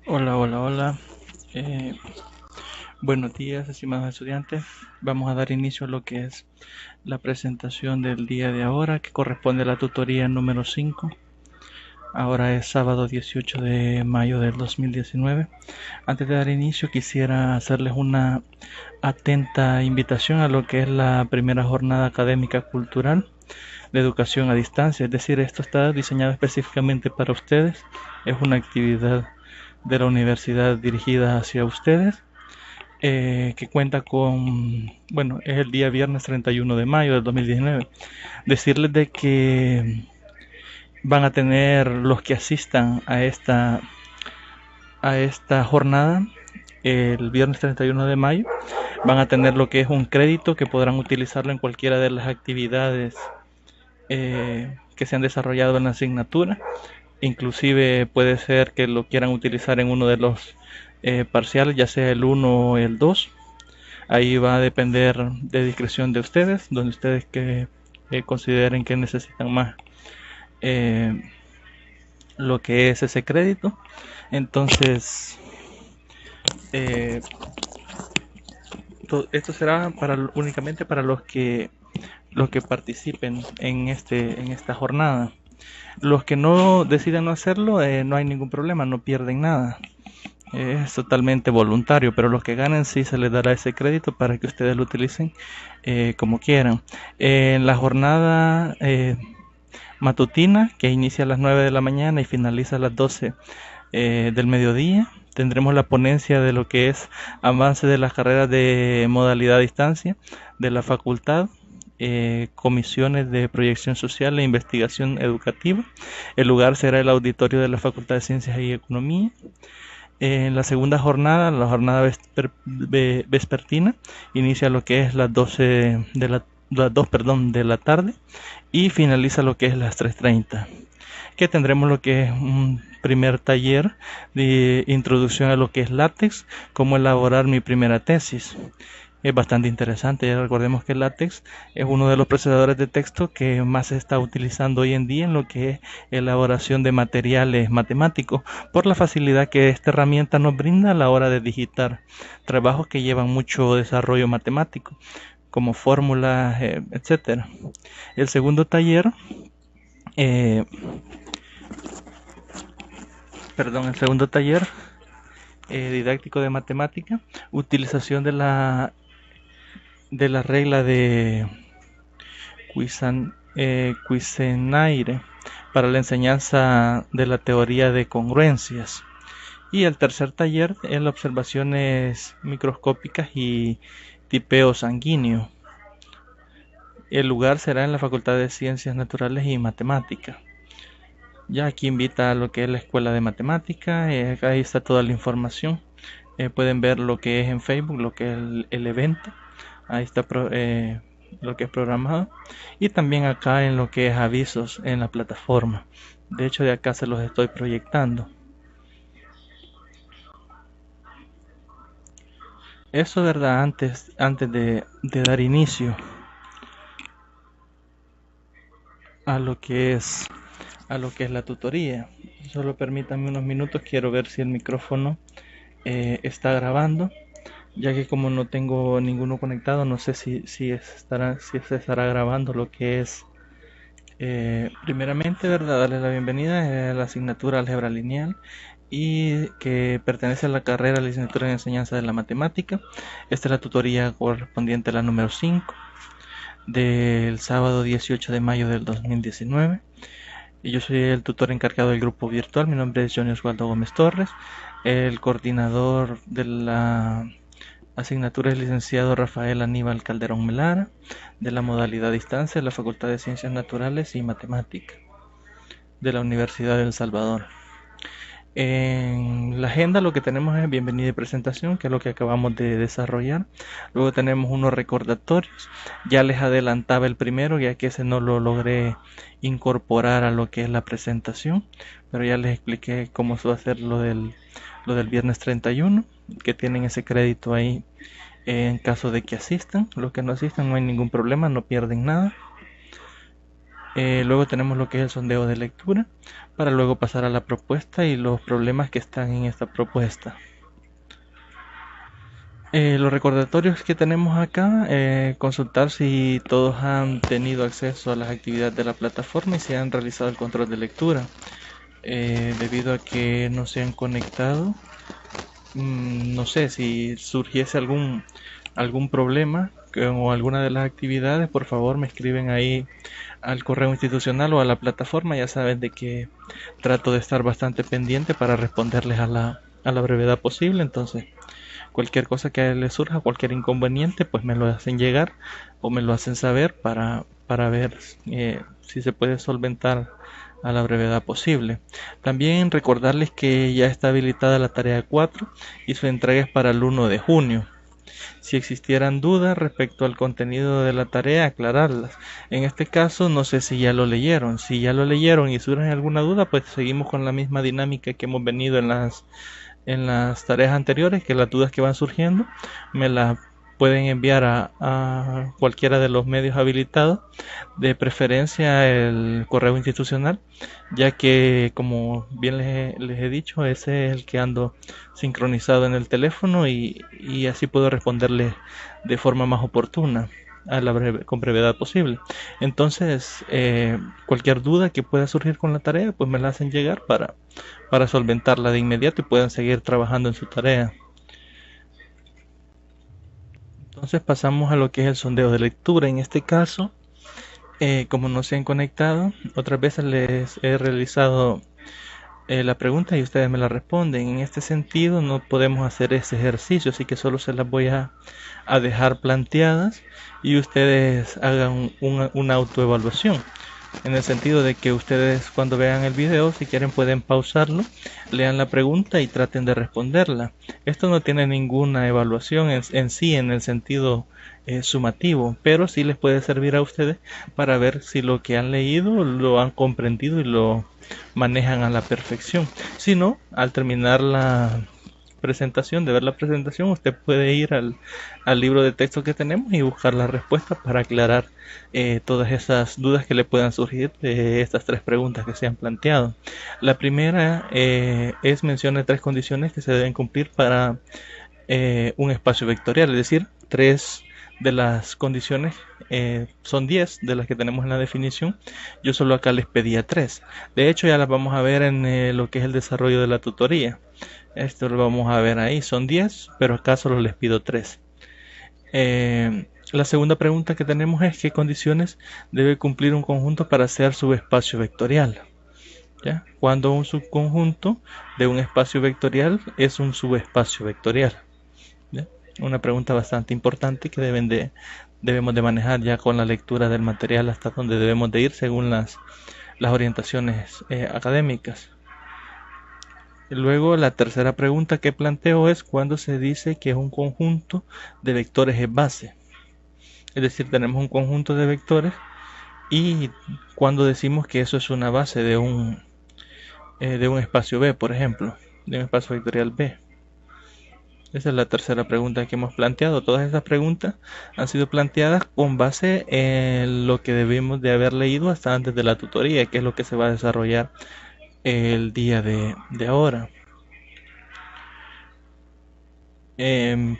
Hola, hola, hola. Eh, Buenos días, estimados estudiantes. Vamos a dar inicio a lo que es la presentación del día de ahora, que corresponde a la tutoría número 5. Ahora es sábado 18 de mayo del 2019. Antes de dar inicio, quisiera hacerles una atenta invitación a lo que es la primera jornada académica cultural de educación a distancia. Es decir, esto está diseñado específicamente para ustedes. Es una actividad de la universidad dirigida hacia ustedes, que cuenta con, bueno, es el día viernes 31 de mayo del 2019. Decirles de que van a tener los que asistan a esta jornada el viernes 31 de mayo, van a tener lo que es un crédito que podrán utilizarlo en cualquiera de las actividades que se han desarrollado en la asignatura. Inclusive puede ser que lo quieran utilizar en uno de los parciales, ya sea el uno o el 2. Ahí va a depender de discreción de ustedes, donde ustedes que consideren que necesitan más eh, lo que es ese crédito. Entonces, eh, esto será únicamente para los que participen en esta jornada. Los que no decidan no hacerlo, no hay ningún problema, no pierden nada. Es totalmente voluntario, pero los que ganen sí se les dará ese crédito para que ustedes lo utilicen como quieran. En la jornada matutina, que inicia a las 9 de la mañana y finaliza a las 12 del mediodía, tendremos la ponencia de lo que es avance de las carreras de modalidad a distancia de la facultad, comisiones de proyección social e investigación educativa. El lugar será el auditorio de la Facultad de Ciencias y Economía. En la segunda jornada, la jornada vespertina, inicia lo que es las 2, perdón, de la tarde y finaliza lo que es las 3:30, que tendremos lo que es un primer taller de introducción a lo que es látex, cómo elaborar mi primera tesis. Es bastante interesante. Ya recordemos que el látex es uno de los procesadores de texto que más se está utilizando hoy en día en lo que es elaboración de materiales matemáticos, por la facilidad que esta herramienta nos brinda a la hora de digitar trabajos que llevan mucho desarrollo matemático, como fórmulas, etcétera. El segundo taller, eh, el segundo taller didáctico de matemática, utilización de la regla de Cuisenaire para la enseñanza de la teoría de congruencias. Y el tercer taller es las observaciones microscópicas y tipeo sanguíneo. El lugar será en la Facultad de Ciencias Naturales y Matemáticas. Ya aquí invita a lo que es la Escuela de Matemática, ahí está toda la información. Pueden ver lo que es en Facebook, lo que es el evento. Ahí está lo que es programado. Y también acá en lo que es avisos en la plataforma. De hecho, de acá se los estoy proyectando. Eso, ¿verdad? Antes de dar inicio a lo que es a lo que es la tutoría. Solo permítanme unos minutos, quiero ver si el micrófono está grabando, ya que como no tengo ninguno conectado, no sé si se estará grabando lo que es. Primeramente, ¿verdad? Darle la bienvenida a la asignatura álgebra lineal y que pertenece a la carrera licenciatura en enseñanza de la matemática. Esta es la tutoría correspondiente a la número 5 del sábado 18 de mayo del 2019. Y yo soy el tutor encargado del grupo virtual. Mi nombre es Johnny Osvaldo Gómez Torres. El coordinador de la asignatura es el licenciado Rafael Aníbal Calderón Melara, de la modalidad distancia de la Facultad de Ciencias Naturales y Matemáticas de la Universidad de El Salvador. En la agenda lo que tenemos es bienvenida y presentación, que es lo que acabamos de desarrollar. Luego tenemos unos recordatorios. Ya les adelantaba el primero, ya que ese no lo logré incorporar a lo que es la presentación, pero ya les expliqué cómo se va a hacer lo del viernes 31, que tienen ese crédito ahí en caso de que asistan. Los que no asistan no hay ningún problema, no pierden nada. Luego tenemos lo que es el sondeo de lectura, para luego pasar a la propuesta y los problemas que están en esta propuesta. Los recordatorios que tenemos acá, consultar si todos han tenido acceso a las actividades de la plataforma y si han realizado el control de lectura. Debido a que no se han conectado, no sé si surgiese algún problema o alguna de las actividades, por favor me escriben ahí al correo institucional o a la plataforma. Ya saben de que trato de estar bastante pendiente para responderles a la brevedad posible. Entonces, cualquier cosa que les surja, cualquier inconveniente, pues me lo hacen llegar o me lo hacen saber para ver si se puede solventar a la brevedad posible. También recordarles que ya está habilitada la tarea 4 y su entrega es para el 1 de junio. Si existieran dudas respecto al contenido de la tarea, aclararlas. En este caso, no sé si ya lo leyeron. Si ya lo leyeron y surge alguna duda, pues seguimos con la misma dinámica que hemos venido en las tareas anteriores, que las dudas que van surgiendo me las pueden enviar a cualquiera de los medios habilitados, de preferencia el correo institucional, ya que como bien les he dicho, ese es el que ando sincronizado en el teléfono y así puedo responderles de forma más oportuna con brevedad posible. Entonces, cualquier duda que pueda surgir con la tarea, pues me la hacen llegar para solventarla de inmediato y puedan seguir trabajando en su tarea. Entonces pasamos a lo que es el sondeo de lectura. En este caso, como no se han conectado, otras veces les he realizado la pregunta y ustedes me la responden. En este sentido no podemos hacer ese ejercicio, así que solo se las voy a dejar planteadas y ustedes hagan una autoevaluación. En el sentido de que ustedes cuando vean el video, si quieren pueden pausarlo, lean la pregunta y traten de responderla. Esto no tiene ninguna evaluación en sí en el sentido sumativo, pero sí les puede servir a ustedes para ver si lo que han leído lo han comprendido y lo manejan a la perfección. Si no, al terminar de ver la presentación, usted puede ir al libro de texto que tenemos y buscar la respuesta para aclarar todas esas dudas que le puedan surgir de estas tres preguntas que se han planteado. La primera es menciona 3 condiciones que se deben cumplir para un espacio vectorial, es decir, 3 de las condiciones son 10 de las que tenemos en la definición. Yo solo acá les pedía 3. De hecho, ya las vamos a ver en lo que es el desarrollo de la tutoría. Esto lo vamos a ver ahí, son 10, pero acá solo les pido 3. La segunda pregunta que tenemos es qué condiciones debe cumplir un conjunto para ser subespacio vectorial. ¿Ya? Cuando un subconjunto de un espacio vectorial es un subespacio vectorial. ¿Ya? Una pregunta bastante importante que debemos de manejar ya con la lectura del material hasta donde debemos de ir según las orientaciones académicas. Luego la tercera pregunta que planteo es cuando se dice que un conjunto de vectores es base. Es decir, tenemos un conjunto de vectores y cuando decimos que eso es una base de un espacio B, por ejemplo, de un espacio vectorial B. Esa es la tercera pregunta que hemos planteado. Todas estas preguntas han sido planteadas con base en lo que debemos de haber leído hasta antes de la tutoría, que es lo que se va a desarrollar el día de ahora.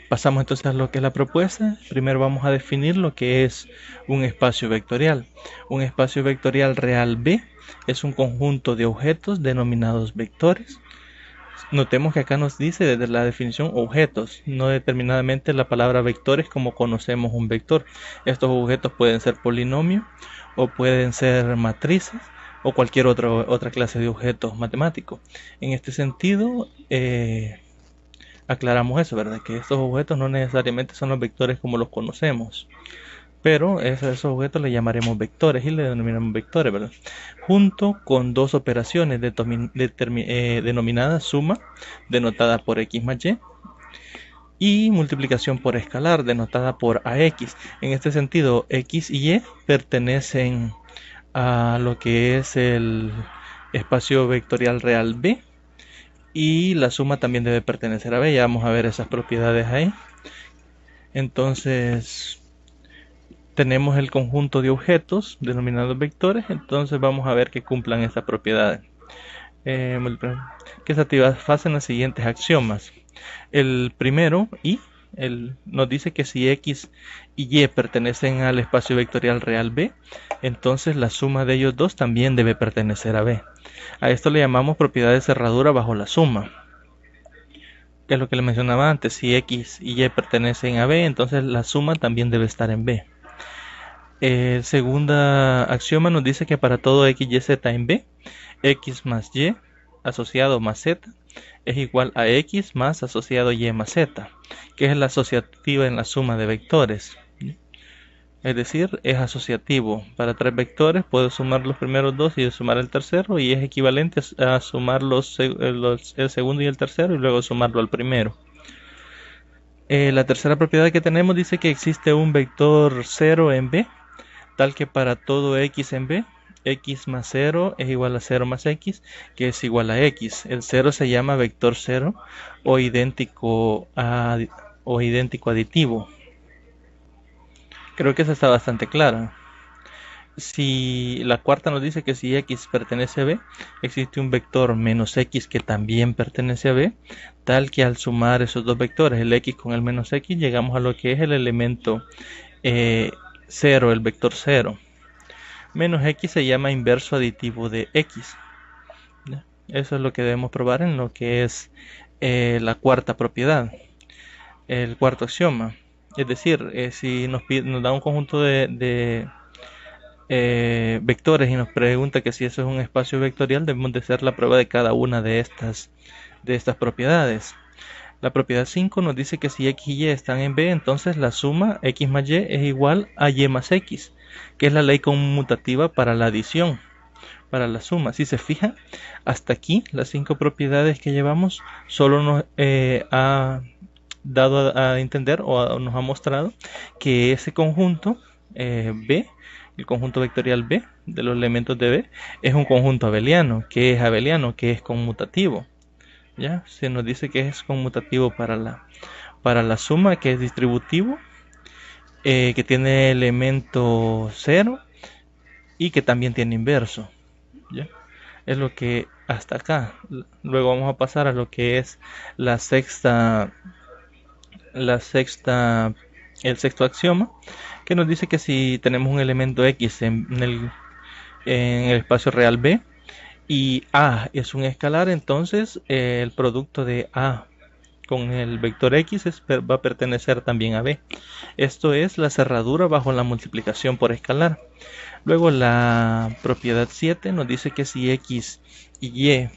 Pasamos entonces a lo que es la propuesta. Primero vamos a definir lo que es un espacio vectorial. Un espacio vectorial real B es un conjunto de objetos denominados vectores. Notemos que acá nos dice desde la definición objetos, no determinadamente la palabra vectores como conocemos un vector. Estos objetos pueden ser polinomios o pueden ser matrices o cualquier otra clase de objetos matemáticos. En este sentido, aclaramos eso, ¿verdad? Que estos objetos no necesariamente son los vectores como los conocemos, pero esos objetos le llamaremos vectores y le denominamos vectores, ¿verdad? Junto con dos operaciones denominadas suma, denotada por x más y multiplicación por escalar, denotada por ax. En este sentido, x y y pertenecen a lo que es el espacio vectorial real B, y la suma también debe pertenecer a B. Ya vamos a ver esas propiedades ahí. Entonces, tenemos el conjunto de objetos denominados vectores, entonces vamos a ver que cumplan estas propiedades. Que satisfacen los siguientes axiomas. El primero, nos dice que si X y Y pertenecen al espacio vectorial real B, entonces la suma de ellos dos también debe pertenecer a B. A esto le llamamos propiedad de cerradura bajo la suma. Que es lo que le mencionaba antes, si X y Y pertenecen a B, entonces la suma también debe estar en B. El segundo axioma nos dice que para todo X, Y, Z en B, X más Y asociado más Z es igual a X más asociado Y más Z, que es la asociativa en la suma de vectores. Es decir, es asociativo. Para tres vectores puedo sumar los primeros dos y sumar el tercero, y es equivalente a sumar el segundo y el tercero y luego sumarlo al primero. La tercera propiedad que tenemos dice que existe un vector 0 en B, tal que para todo X en B, X más 0 es igual a 0 más X, que es igual a X. El 0 se llama vector 0 o idéntico aditivo. Creo que esa está bastante clara. Si la cuarta nos dice que si X pertenece a B, existe un vector menos X que también pertenece a B, tal que al sumar esos dos vectores, el X con el menos X, llegamos a lo que es el elemento 0, el vector 0. Menos X se llama inverso aditivo de X. Eso es lo que debemos probar en lo que es la cuarta propiedad, el cuarto axioma. Es decir, si nos da un conjunto de vectores y nos pregunta que si eso es un espacio vectorial, debemos de hacer la prueba de cada una de estas propiedades. La propiedad 5 nos dice que si X y Y están en B, entonces la suma X más Y es igual a Y más X, que es la ley conmutativa para la adición, para la suma. Si se fijan, hasta aquí las 5 propiedades que llevamos solo nos ha dado a entender o nos ha mostrado que ese conjunto B, el conjunto vectorial B de los elementos de B, es un conjunto abeliano. ¿Qué es abeliano? Que es conmutativo. ¿Ya? Se nos dice que es conmutativo para la suma, que es distributivo, que tiene elemento 0 y que también tiene inverso. ¿Ya? Es lo que hasta acá. Luego vamos a pasar a lo que es el sexto axioma, que nos dice que si tenemos un elemento X en el espacio real B y A es un escalar, entonces el producto de A con el vector X va a pertenecer también a B. Esto es la cerradura bajo la multiplicación por escalar. Luego la propiedad 7 nos dice que si X y Y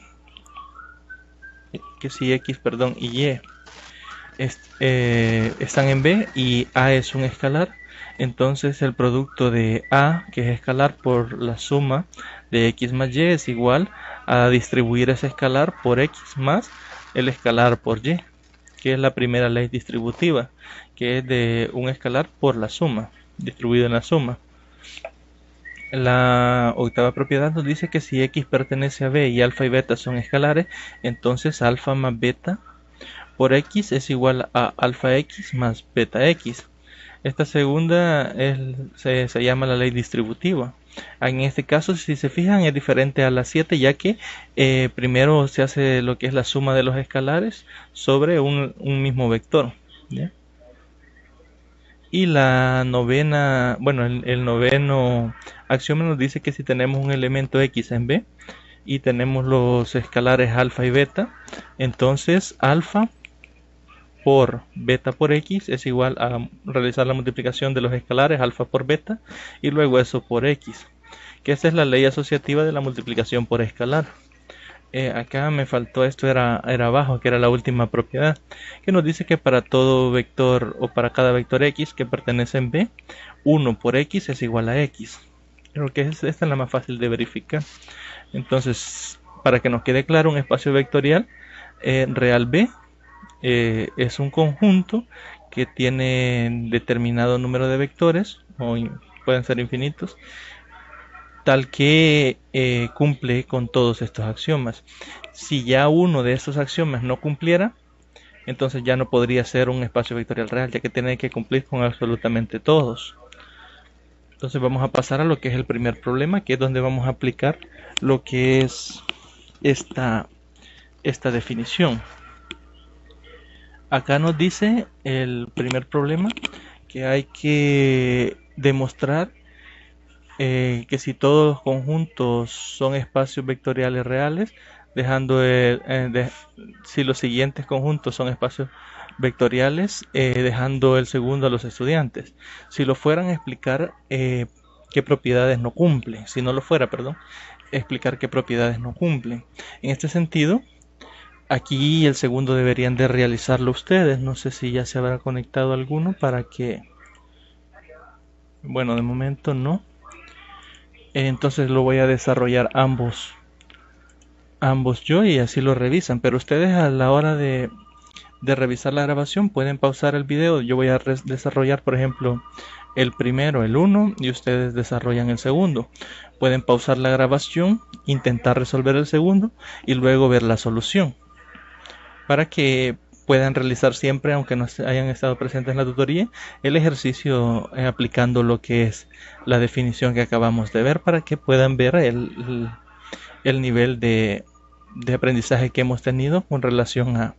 están en B y A es un escalar, entonces el producto de A, que es escalar, por la suma de X más Y es igual a distribuir ese escalar por X más el escalar por Y, que es la primera ley distributiva, que es de un escalar por la suma, distribuido en la suma. La octava propiedad nos dice que si X pertenece a B y alfa y beta son escalares, entonces alfa más beta por X es igual a alfa X más beta X. Esta segunda se llama la ley distributiva. En este caso, si se fijan, es diferente a la 7, ya que primero se hace lo que es la suma de los escalares sobre un mismo vector, ¿ya? Y la novena, bueno, el noveno axioma nos dice que si tenemos un elemento X en B y tenemos los escalares alfa y beta, entonces alfa por beta por X es igual a realizar la multiplicación de los escalares alfa por beta y luego eso por X, que esa es la ley asociativa de la multiplicación por escalar. Acá me faltó, esto era abajo, que era la última propiedad, que nos dice que para todo vector o para cada vector X que pertenece en B, 1 por X es igual a X. Creo que esta es la más fácil de verificar. Entonces, para que nos quede claro, un espacio vectorial real B es un conjunto que tiene determinado número de vectores, o pueden ser infinitos, tal que cumple con todos estos axiomas. Si ya uno de esos axiomas no cumpliera, entonces ya no podría ser un espacio vectorial real, ya que tiene que cumplir con absolutamente todos. Entonces vamos a pasar a lo que es el primer problema, que es donde vamos a aplicar lo que es esta definición. Acá nos dice el primer problema que hay que demostrar que si todos los conjuntos son espacios vectoriales reales, dejando si los siguientes conjuntos son espacios vectoriales, dejando el segundo a los estudiantes. Si lo fueran, explicar qué propiedades no cumplen. Si no lo fuera, perdón, explicar qué propiedades no cumplen. En este sentido, aquí el segundo deberían de realizarlo ustedes. No sé si ya se habrá conectado alguno para que... Bueno, de momento no. Entonces lo voy a desarrollar ambos yo, y así lo revisan. Pero ustedes, a la hora de revisar la grabación, pueden pausar el video. Yo voy a desarrollar, por ejemplo, el primero, el 1, y ustedes desarrollan el segundo. Pueden pausar la grabación, intentar resolver el segundo y luego ver la solución, para que puedan realizar siempre, aunque no hayan estado presentes en la tutoría, el ejercicio aplicando lo que es la definición que acabamos de ver, para que puedan ver el nivel de aprendizaje que hemos tenido con relación a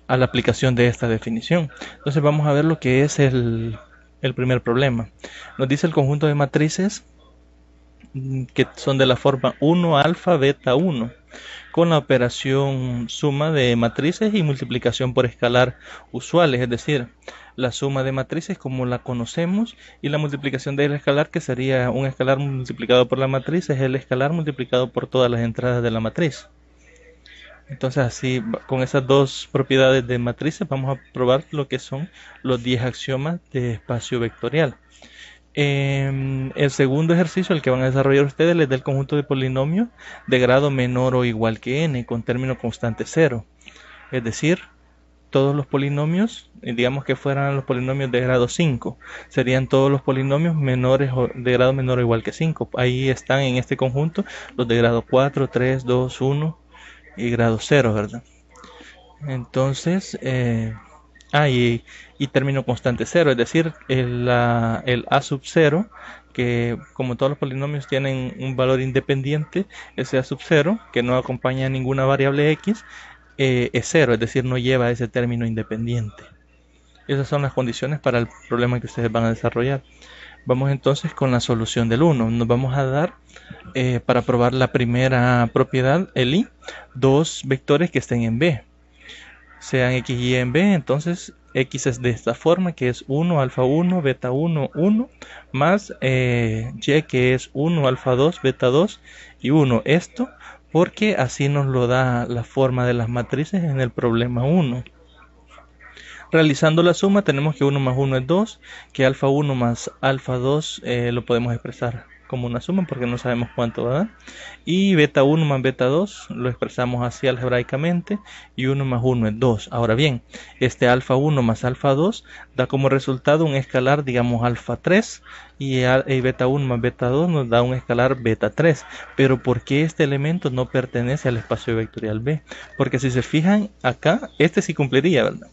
la aplicación de esta definición. Entonces vamos a ver lo que es el primer problema. Nos dice el conjunto de matrices que son de la forma 1 alfa beta 1, con la operación suma de matrices y multiplicación por escalar usuales, es decir, la suma de matrices como la conocemos, y la multiplicación del escalar, que sería un escalar multiplicado por la matriz, es el escalar multiplicado por todas las entradas de la matriz. Entonces, así, con esas dos propiedades de matrices, vamos a probar lo que son los 10 axiomas de espacio vectorial. El segundo ejercicio, el que van a desarrollar ustedes, es del conjunto de polinomios de grado menor o igual que n, con término constante 0. Es decir, todos los polinomios, digamos que fueran los polinomios de grado 5, serían todos los polinomios menores o de grado menor o igual que 5. Ahí están en este conjunto los de grado 4, 3, 2, 1 y grado 0, ¿verdad? Entonces, y término constante 0, es decir, el a sub 0, que como todos los polinomios tienen un valor independiente, ese a sub 0, que no acompaña ninguna variable x, es 0, es decir, no lleva ese término independiente. Esas son las condiciones para el problema que ustedes van a desarrollar. Vamos entonces con la solución del 1. Nos vamos a dar, para probar la primera propiedad, el i, dos vectores que estén en B, sean x y en B. Entonces x es de esta forma, que es 1, alfa 1, beta 1, 1, más y, que es 1, alfa 2, beta 2 y 1. Esto porque así nos lo da la forma de las matrices en el problema 1. Realizando la suma, tenemos que 1 más 1 es 2, que alfa 1 más alfa 2 lo podemos expresar como una suma porque no sabemos cuánto va a dar, y beta 1 más beta 2 lo expresamos así algebraicamente, y 1 más 1 es 2. Ahora bien, este alfa 1 más alfa 2 da como resultado un escalar, digamos, alfa 3, y beta 1 más beta 2 nos da un escalar beta 3. Pero ¿por qué este elemento no pertenece al espacio vectorial B? Porque si se fijan acá, este sí cumpliría, ¿verdad?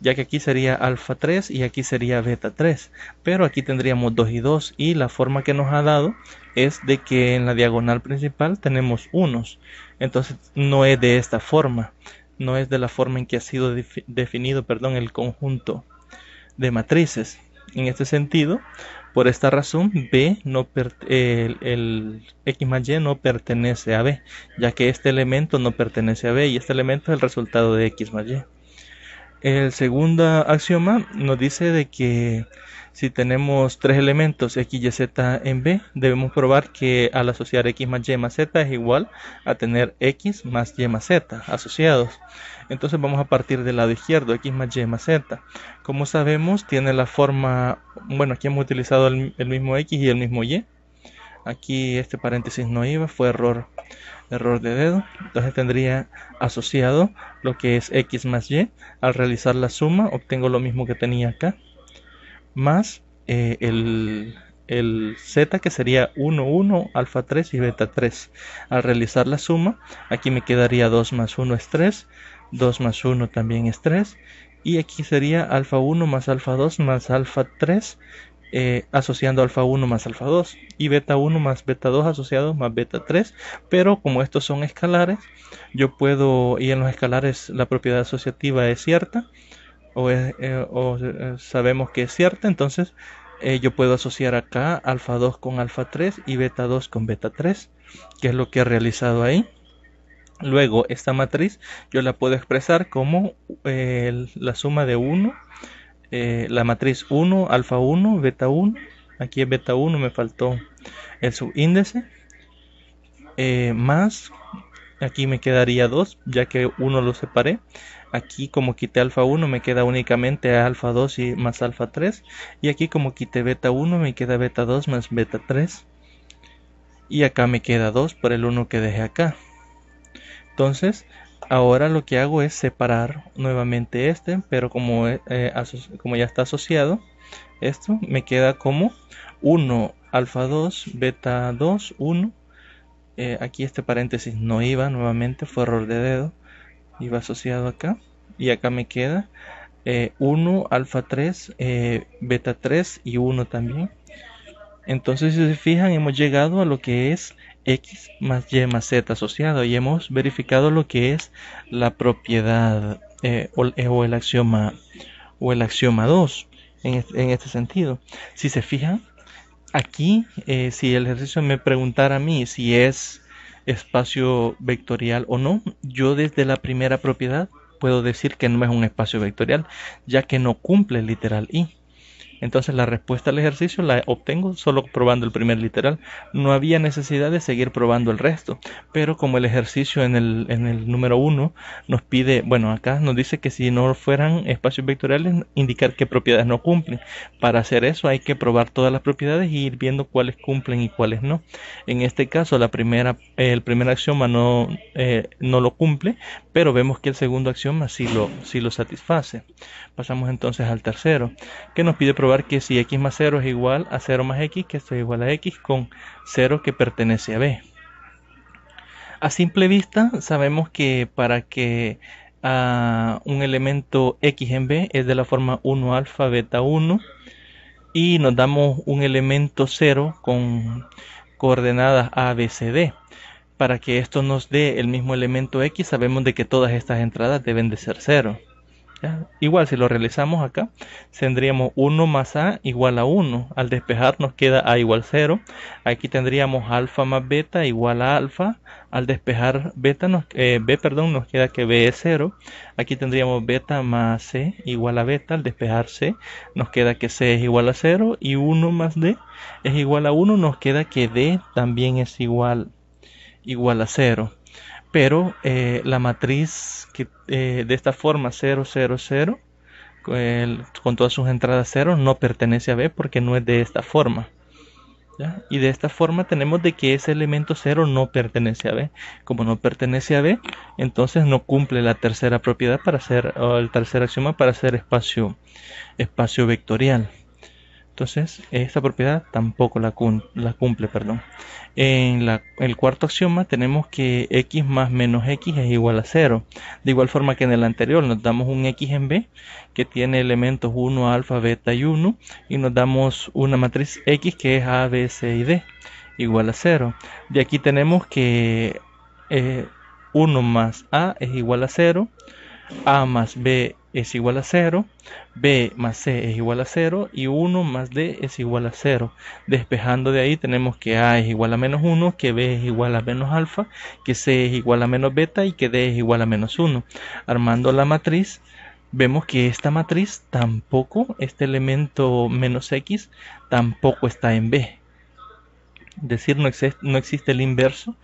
Ya que aquí sería alfa 3 y aquí sería beta 3, pero aquí tendríamos 2 y 2, y la forma que nos ha dado es de que en la diagonal principal tenemos unos. Entonces no es de esta forma, no es de la forma en que ha sido definido, el conjunto de matrices. En este sentido, por esta razón, B el X más Y no pertenece a B, ya que este elemento no pertenece a B, y este elemento es el resultado de X más Y. El segundo axioma nos dice de que si tenemos tres elementos x, y, z en B, debemos probar que al asociar x más y más z es igual a tener x más y más z asociados. Entonces vamos a partir del lado izquierdo, x más y más z. Como sabemos, tiene la forma, bueno, aquí hemos utilizado el mismo x y el mismo y. Aquí este paréntesis no iba, fue error de dedo. Entonces tendría asociado lo que es x más y. Al realizar la suma obtengo lo mismo que tenía acá, más el z, que sería 1, 1, alfa 3 y beta 3. Al realizar la suma, aquí me quedaría 2 más 1 es 3, 2 más 1 también es 3, y aquí sería alfa 1 más alfa 2 más alfa 3, asociando alfa 1 más alfa 2 y beta 1 más beta 2 asociado más beta 3, pero como estos son escalares, yo puedo, y en los escalares la propiedad asociativa es cierta, sabemos que es cierta, entonces yo puedo asociar acá alfa 2 con alfa 3 y beta 2 con beta 3, que es lo que he realizado ahí. Luego esta matriz yo la puedo expresar como la suma de 1, la matriz 1, alfa 1, beta 1, aquí es beta 1, me faltó el subíndice, más, aquí me quedaría 2, ya que 1 lo separé. Aquí como quité alfa 1 me queda únicamente alfa 2 y más alfa 3. Y aquí como quité beta 1 me queda beta 2 más beta 3. Y acá me queda 2 por el 1 que dejé acá. Entonces ahora lo que hago es separar nuevamente este, pero como ya está asociado, esto me queda como 1 alfa 2 beta 2 1. Aquí este paréntesis no iba, nuevamente fue error de dedo, iba asociado acá, y acá me queda 1 alfa 3 beta 3 y 1 también. Entonces, si se fijan, hemos llegado a lo que es x más y más z asociado y hemos verificado lo que es la propiedad o el axioma 2 en este sentido. Si se fijan, aquí, si el ejercicio me preguntara a mí si es espacio vectorial o no, yo desde la primera propiedad puedo decir que no es un espacio vectorial, ya que no cumple el literal y. Entonces la respuesta al ejercicio la obtengo solo probando el primer literal. No había necesidad de seguir probando el resto. Pero como el ejercicio en el número 1 nos pide, bueno, acá nos dice que si no fueran espacios vectoriales, indicar qué propiedades no cumplen. Para hacer eso hay que probar todas las propiedades y ir viendo cuáles cumplen y cuáles no. En este caso el primer axioma no lo cumple, pero vemos que el segundo axioma sí lo satisface. Pasamos entonces al tercero, que nos pide probar que si x más 0 es igual a 0 más x, que esto es igual a x con 0 que pertenece a b. A simple vista sabemos que para que un elemento x en b es de la forma 1 alfa beta 1 y nos damos un elemento 0 con coordenadas a, b, c, d. Para que esto nos dé el mismo elemento x, sabemos de que todas estas entradas deben de ser 0. ¿Ya? Igual si lo realizamos acá, tendríamos 1 más a igual a 1. Al despejar nos queda a igual 0. Aquí tendríamos alfa más beta igual a alfa. Al despejar b, nos queda que b es 0. Aquí tendríamos beta más c igual a beta. Al despejar c nos queda que c es igual a 0. Y 1 más d es igual a 1. Nos queda que d también es igual a 0. Pero la matriz de esta forma 0, 0, 0 con todas sus entradas 0 no pertenece a B porque no es de esta forma, ¿ya? Y de esta forma tenemos de que ese elemento 0 no pertenece a B. Como no pertenece a B, entonces no cumple la tercera propiedad o el tercer axioma para ser espacio vectorial. Entonces esta propiedad tampoco la cumple. En el cuarto axioma tenemos que x más menos x es igual a 0. De igual forma que en el anterior nos damos un x en B que tiene elementos 1, alfa, beta y 1. Y nos damos una matriz x que es a, b, c y d igual a 0. De aquí tenemos que 1 más a es igual a 0. A más b es igual a 0, b más c es igual a 0 y 1 más d es igual a 0. Despejando de ahí tenemos que a es igual a menos 1, que b es igual a menos alfa, que c es igual a menos beta y que d es igual a menos 1. Armando la matriz, vemos que esta matriz tampoco, este elemento menos x, tampoco está en b. Es decir, no existe el inverso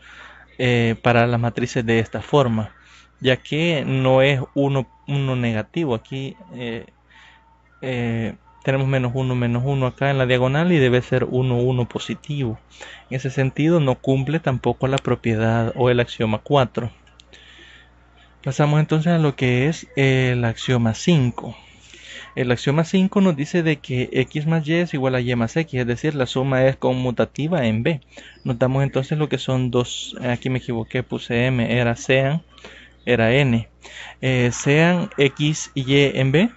para las matrices de esta forma, ya que no es 1 negativo. Aquí tenemos menos 1 acá en la diagonal y debe ser 1, 1 positivo. En ese sentido no cumple tampoco la propiedad o el axioma 4. Pasamos entonces a lo que es el axioma 5. El axioma 5 nos dice de que x más y es igual a y más x, es decir, la suma es conmutativa en b. Nos damos entonces lo que son dos, aquí me equivoqué, puse m, era n. Sean x y y en b,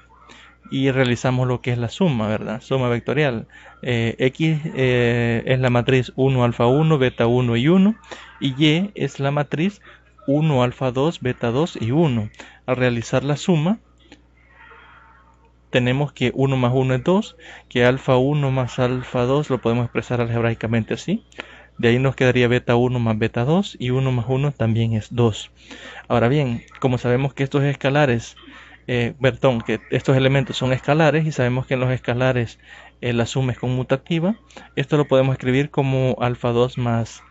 y realizamos lo que es la suma, ¿verdad? Suma vectorial. X es la matriz 1, alfa 1, beta 1 y 1, y Y es la matriz 1, alfa 2, beta 2 y 1. Al realizar la suma, tenemos que 1 más 1 es 2, que alfa 1 más alfa 2 lo podemos expresar algebraicamente así. De ahí nos quedaría beta 1 más beta 2 y 1 más 1 también es 2. Ahora bien, como sabemos que estos escalares, que estos elementos son escalares y sabemos que en los escalares la suma es conmutativa, esto lo podemos escribir como alfa 2 más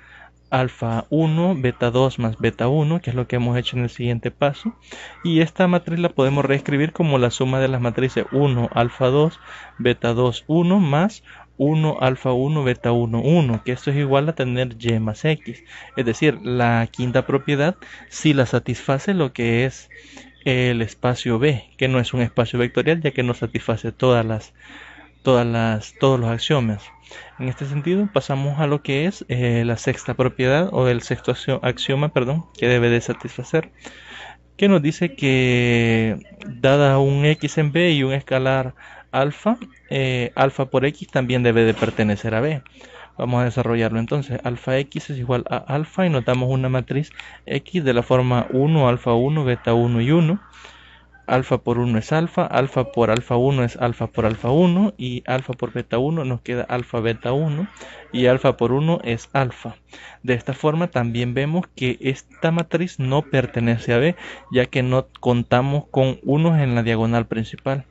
alfa 1, beta 2 más beta 1, que es lo que hemos hecho en el siguiente paso. Y esta matriz la podemos reescribir como la suma de las matrices 1, alfa 2, beta 2, 1 más 1, alfa 1, beta 1, 1, que esto es igual a tener y más x. Es decir, la quinta propiedad sí la satisface lo que es el espacio B, que no es un espacio vectorial, ya que no satisface todos los axiomas. En este sentido pasamos a lo que es la sexta propiedad o el sexto axioma, que debe de satisfacer, que nos dice que dada un x en B y un escalar alfa, alfa por x también debe de pertenecer a B. Vamos a desarrollarlo entonces. Alfa x es igual a alfa y nos damos una matriz x de la forma 1, alfa 1, beta 1 y 1. Alfa por 1 es alfa por alfa 1 es alfa por alfa 1 y alfa por beta 1 nos queda alfa beta 1 y alfa por 1 es alfa. De esta forma también vemos que esta matriz no pertenece a B, ya que no contamos con unos en la diagonal principal.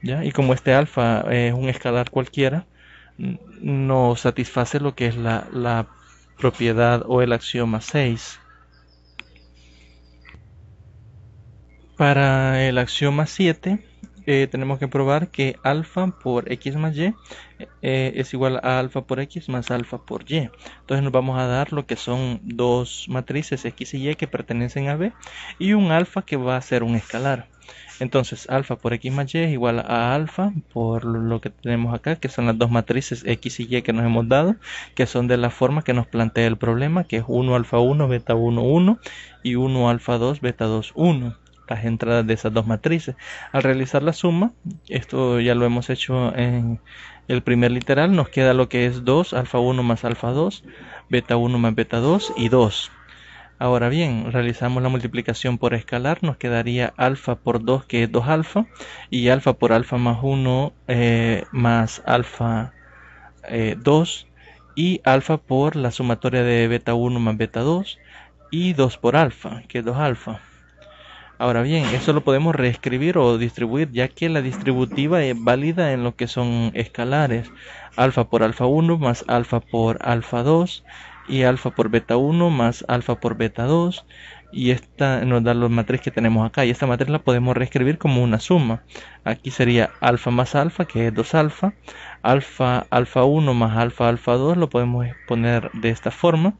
¿Ya? Y como este alfa es un escalar cualquiera, no satisface lo que es la propiedad o el axioma 6. Para el axioma 7 tenemos que probar que alfa por x más y es igual a alfa por x más alfa por y. Entonces nos vamos a dar lo que son dos matrices x y y que pertenecen a B y un alfa que va a ser un escalar. Entonces alfa por x más y es igual a alfa por lo que tenemos acá, que son las dos matrices x y y que nos hemos dado, que son de la forma que nos plantea el problema, que es 1 alfa 1 beta 1 1 y 1 alfa 2 beta 2 1. Las entradas de esas dos matrices. Al realizar la suma, esto ya lo hemos hecho en el primer literal, nos queda lo que es 2, alfa 1 más alfa 2, beta 1 más beta 2 y 2. Ahora bien, realizamos la multiplicación por escalar, nos quedaría alfa por 2, que es 2 alfa, y alfa por alfa más 1 más alfa 2, y alfa por la sumatoria de beta 1 más beta 2, y 2 por alfa, que es 2 alfa. Ahora bien, eso lo podemos reescribir o distribuir, ya que la distributiva es válida en lo que son escalares. Alfa por alfa 1 más alfa por alfa 2 y alfa por beta 1 más alfa por beta 2. Y esta nos da la matriz que tenemos acá. Y esta matriz la podemos reescribir como una suma. Aquí sería alfa más alfa, que es 2 alfa. Alfa 1 más alfa 2 lo podemos poner de esta forma.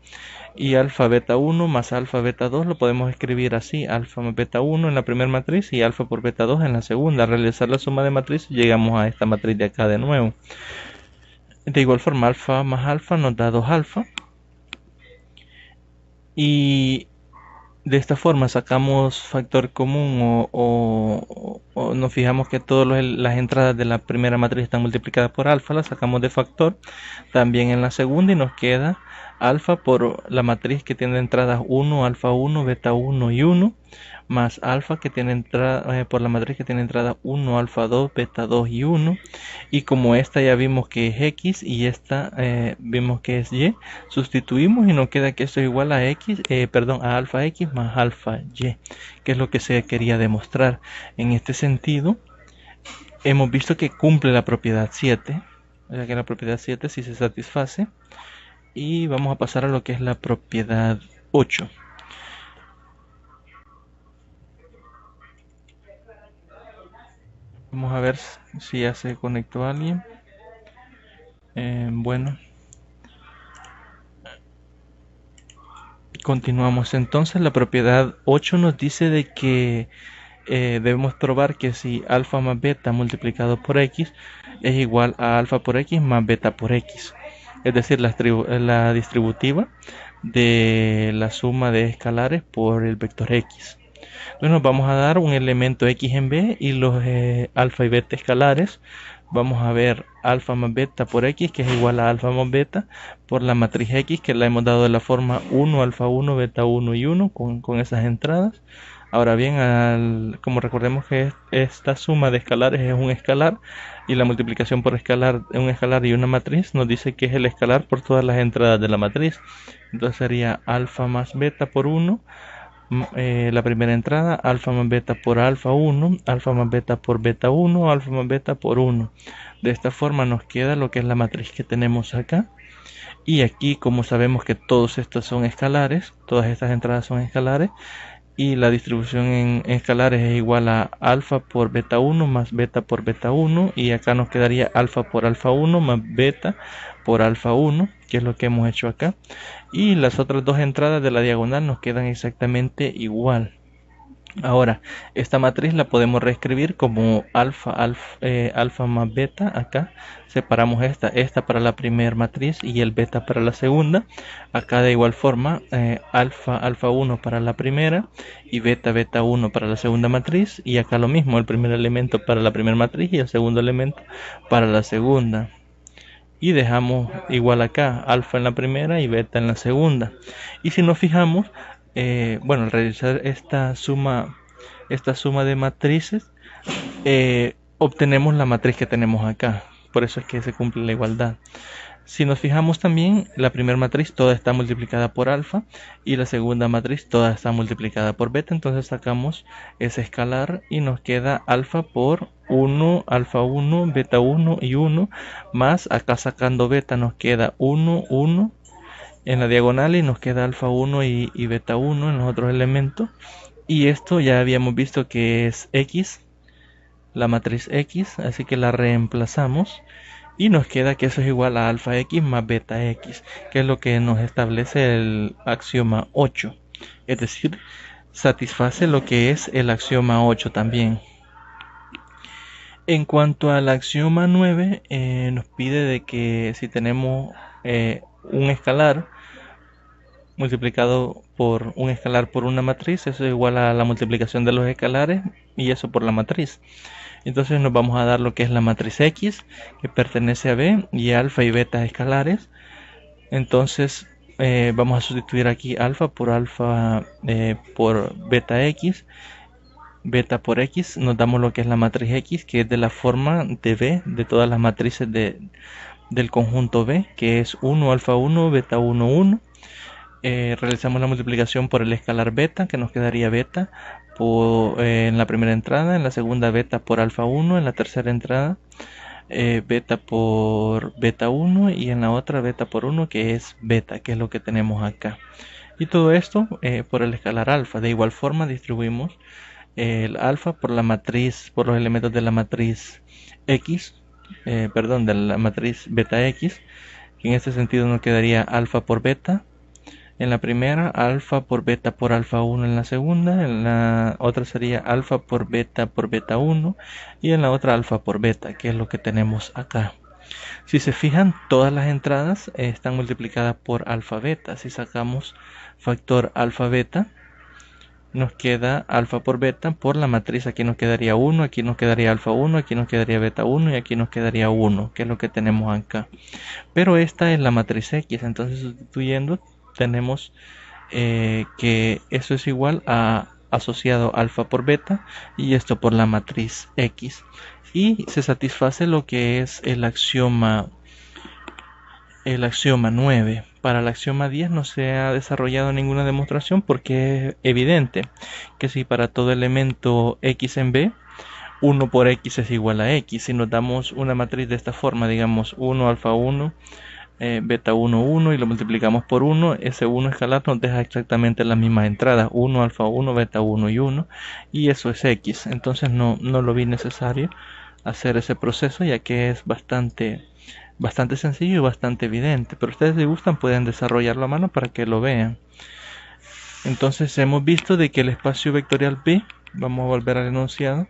Y alfa beta 1 más alfa beta 2 lo podemos escribir así, alfa más beta 1 en la primera matriz y alfa por beta 2 en la segunda. Al realizar la suma de matrices llegamos a esta matriz de acá de nuevo. De igual forma, alfa más alfa nos da 2 alfa. Y de esta forma sacamos factor común o nos fijamos que todas las entradas de la primera matriz están multiplicadas por alfa, las sacamos de factor también en la segunda y nos queda alfa por la matriz que tiene entradas 1, alfa 1, beta 1 y 1, más alfa que tiene entrada por la matriz que tiene entrada 1, alfa 2, beta 2 y 1. Y como esta ya vimos que es x y esta vimos que es y, sustituimos y nos queda que esto es igual a a alfa x más alfa y, que es lo que se quería demostrar. En este sentido, hemos visto que cumple la propiedad 7, o sea que la propiedad 7 sí se satisface. Y vamos a pasar a lo que es la propiedad 8. Vamos a ver si ya se conectó alguien. Bueno. Continuamos entonces. La propiedad 8 nos dice de que debemos probar que si alfa más beta multiplicado por x es igual a alfa por x más beta por x. Es decir, la distributiva de la suma de escalares por el vector x. Entonces nos vamos a dar un elemento X en B y los alfa y beta escalares. Vamos a ver alfa más beta por X, que es igual a alfa más beta, por la matriz X, que la hemos dado de la forma 1, alfa 1, beta 1 y 1, con esas entradas. Ahora bien, como recordemos que esta suma de escalares es un escalar, y la multiplicación por escalar, un escalar y una matriz, nos dice que es el escalar por todas las entradas de la matriz. Entonces sería alfa más beta por 1, la primera entrada, alfa más beta por alfa 1, alfa más beta por beta 1, alfa más beta por 1. De esta forma nos queda lo que es la matriz que tenemos acá. Y aquí, como sabemos que todos estos son escalares, todas estas entradas son escalares, y la distribución en escalares es igual a alfa por beta 1 más beta por beta 1, y acá nos quedaría alfa por alfa 1 más beta por alfa 1, que es lo que hemos hecho acá, y las otras dos entradas de la diagonal nos quedan exactamente igual. Ahora, esta matriz la podemos reescribir como alfa más beta. Acá separamos esta para la primera matriz y el beta para la segunda. Acá de igual forma, alfa 1 para la primera y beta 1 para la segunda matriz. Y acá lo mismo, el primer elemento para la primera matriz y el segundo elemento para la segunda. Y dejamos igual acá, alfa en la primera y beta en la segunda. Y si nos fijamos, bueno, al realizar esta suma de matrices, obtenemos la matriz que tenemos acá. Por eso es que se cumple la igualdad. Si nos fijamos también, la primera matriz toda está multiplicada por alfa y la segunda matriz toda está multiplicada por beta. Entonces sacamos ese escalar y nos queda alfa por 1, alfa 1, beta 1 y 1, más acá sacando beta nos queda 1, 1 en la diagonal y nos queda alfa 1 y beta 1 en los otros elementos. Y esto ya habíamos visto que es X, la matriz X, así que la reemplazamos y nos queda que eso es igual a alfa X más beta X, que es lo que nos establece el axioma 8. Es decir, satisface lo que es el axioma 8 también. En cuanto al axioma 9, nos pide de que si tenemos un escalar multiplicado por un escalar por una matriz, eso es igual a la multiplicación de los escalares y eso por la matriz. Entonces nos vamos a dar lo que es la matriz X, que pertenece a B, y alfa y beta escalares. Entonces vamos a sustituir aquí alfa por beta X, beta por X, nos damos lo que es la matriz X, que es de la forma de B, de todas las matrices del conjunto B, que es 1, alfa 1, beta 1, 1. Realizamos la multiplicación por el escalar beta, que nos quedaría beta en la primera entrada, en la segunda beta por alfa 1, en la tercera entrada beta por beta 1 y en la otra beta por 1, que es beta, que es lo que tenemos acá. Y todo esto por el escalar alfa. De igual forma distribuimos el alfa por la matriz, por los elementos de la matriz X, de la matriz beta X, que en este sentido nos quedaría alfa por beta en la primera, alfa por alfa 1 en la segunda, en la otra sería alfa por beta 1 y en la otra alfa por beta, que es lo que tenemos acá. Si se fijan, todas las entradas están multiplicadas por alfa beta. Si sacamos factor alfa beta, nos queda alfa por beta por la matriz. Aquí nos quedaría 1, aquí nos quedaría alfa 1, aquí nos quedaría beta 1 y aquí nos quedaría 1, que es lo que tenemos acá. Pero esta es la matriz X, entonces sustituyendo tenemos que eso es igual a asociado alfa por beta y esto por la matriz X, y se satisface lo que es el axioma 9. Para el axioma 10 no se ha desarrollado ninguna demostración porque es evidente que si para todo elemento X en B 1 por X es igual a X. Si nos damos una matriz de esta forma, digamos 1 alfa 1 beta 1, 1 y lo multiplicamos por 1, ese 1 escalar nos deja exactamente las mismas entradas, 1, alfa 1, beta 1 y 1, y eso es X. Entonces no lo vi necesario hacer ese proceso, ya que es bastante sencillo y bastante evidente, pero ustedes si gustan pueden desarrollarlo a mano para que lo vean. Entonces hemos visto de que el espacio vectorial B, vamos a volver al enunciado,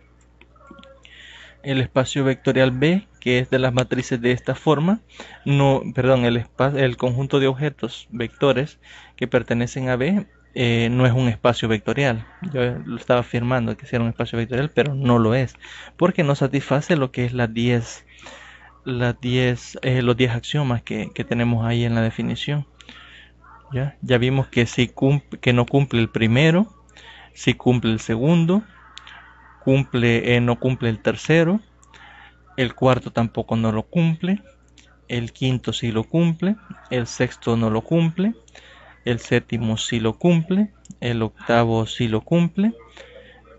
el espacio vectorial B, que es de las matrices de esta forma, el conjunto de objetos vectores que pertenecen a B no es un espacio vectorial. Yo lo estaba afirmando que era un espacio vectorial, pero no lo es, porque no satisface lo que es los 10 axiomas que tenemos ahí en la definición. Ya vimos que, que no cumple el primero, si cumple el segundo, no cumple el tercero, el cuarto tampoco no lo cumple, el quinto sí lo cumple, el sexto no lo cumple, el séptimo sí lo cumple, el octavo sí lo cumple,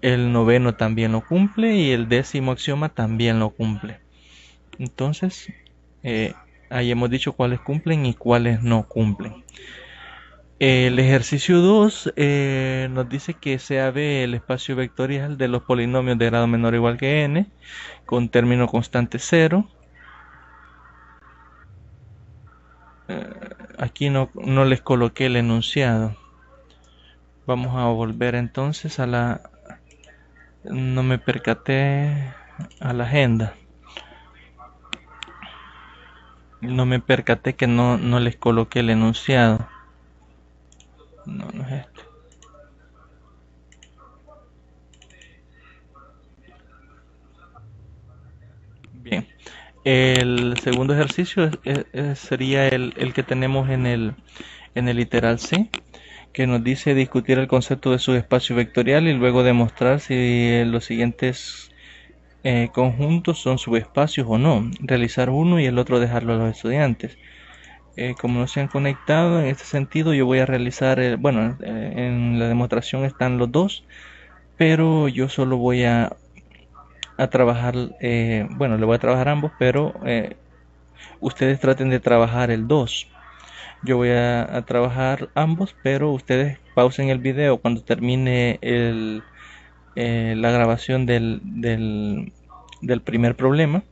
el noveno también lo cumple y el 10º axioma también lo cumple. Entonces, ahí hemos dicho cuáles cumplen y cuáles no cumplen. El ejercicio 2 nos dice que sea B el espacio vectorial de los polinomios de grado menor o igual que n con término constante 0. Aquí no les coloqué el enunciado. Vamos a volver entonces a la... No me percaté a la agenda. No me percaté que no les coloqué el enunciado. No es esto. Bien. El segundo ejercicio sería el que tenemos en el literal C, que nos dice discutir el concepto de subespacio vectorial y luego demostrar si los siguientes conjuntos son subespacios o no. Realizar uno y el otro dejarlo a los estudiantes. Como no se han conectado en este sentido, yo voy a realizar, en la demostración están los dos, pero yo solo voy a trabajar, le voy a trabajar ambos, pero ustedes traten de trabajar el 2. Yo voy a trabajar ambos, pero ustedes pausen el video cuando termine la grabación del primer problema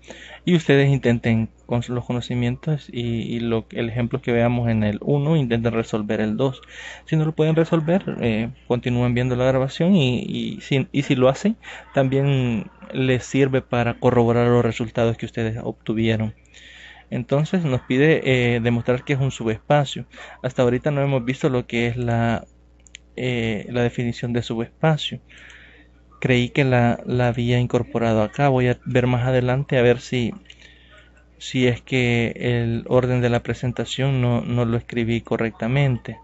y ustedes intenten con los conocimientos y el ejemplo que veamos en el 1, intenten resolver el 2. Si no lo pueden resolver, continúen viendo la grabación y si lo hacen, también les sirve para corroborar los resultados que ustedes obtuvieron. Entonces nos pide demostrar que es un subespacio. Hasta ahorita no hemos visto lo que es la definición de subespacio. Creí que la había incorporado acá. Voy a ver más adelante a ver si es que el orden de la presentación no lo escribí correctamente.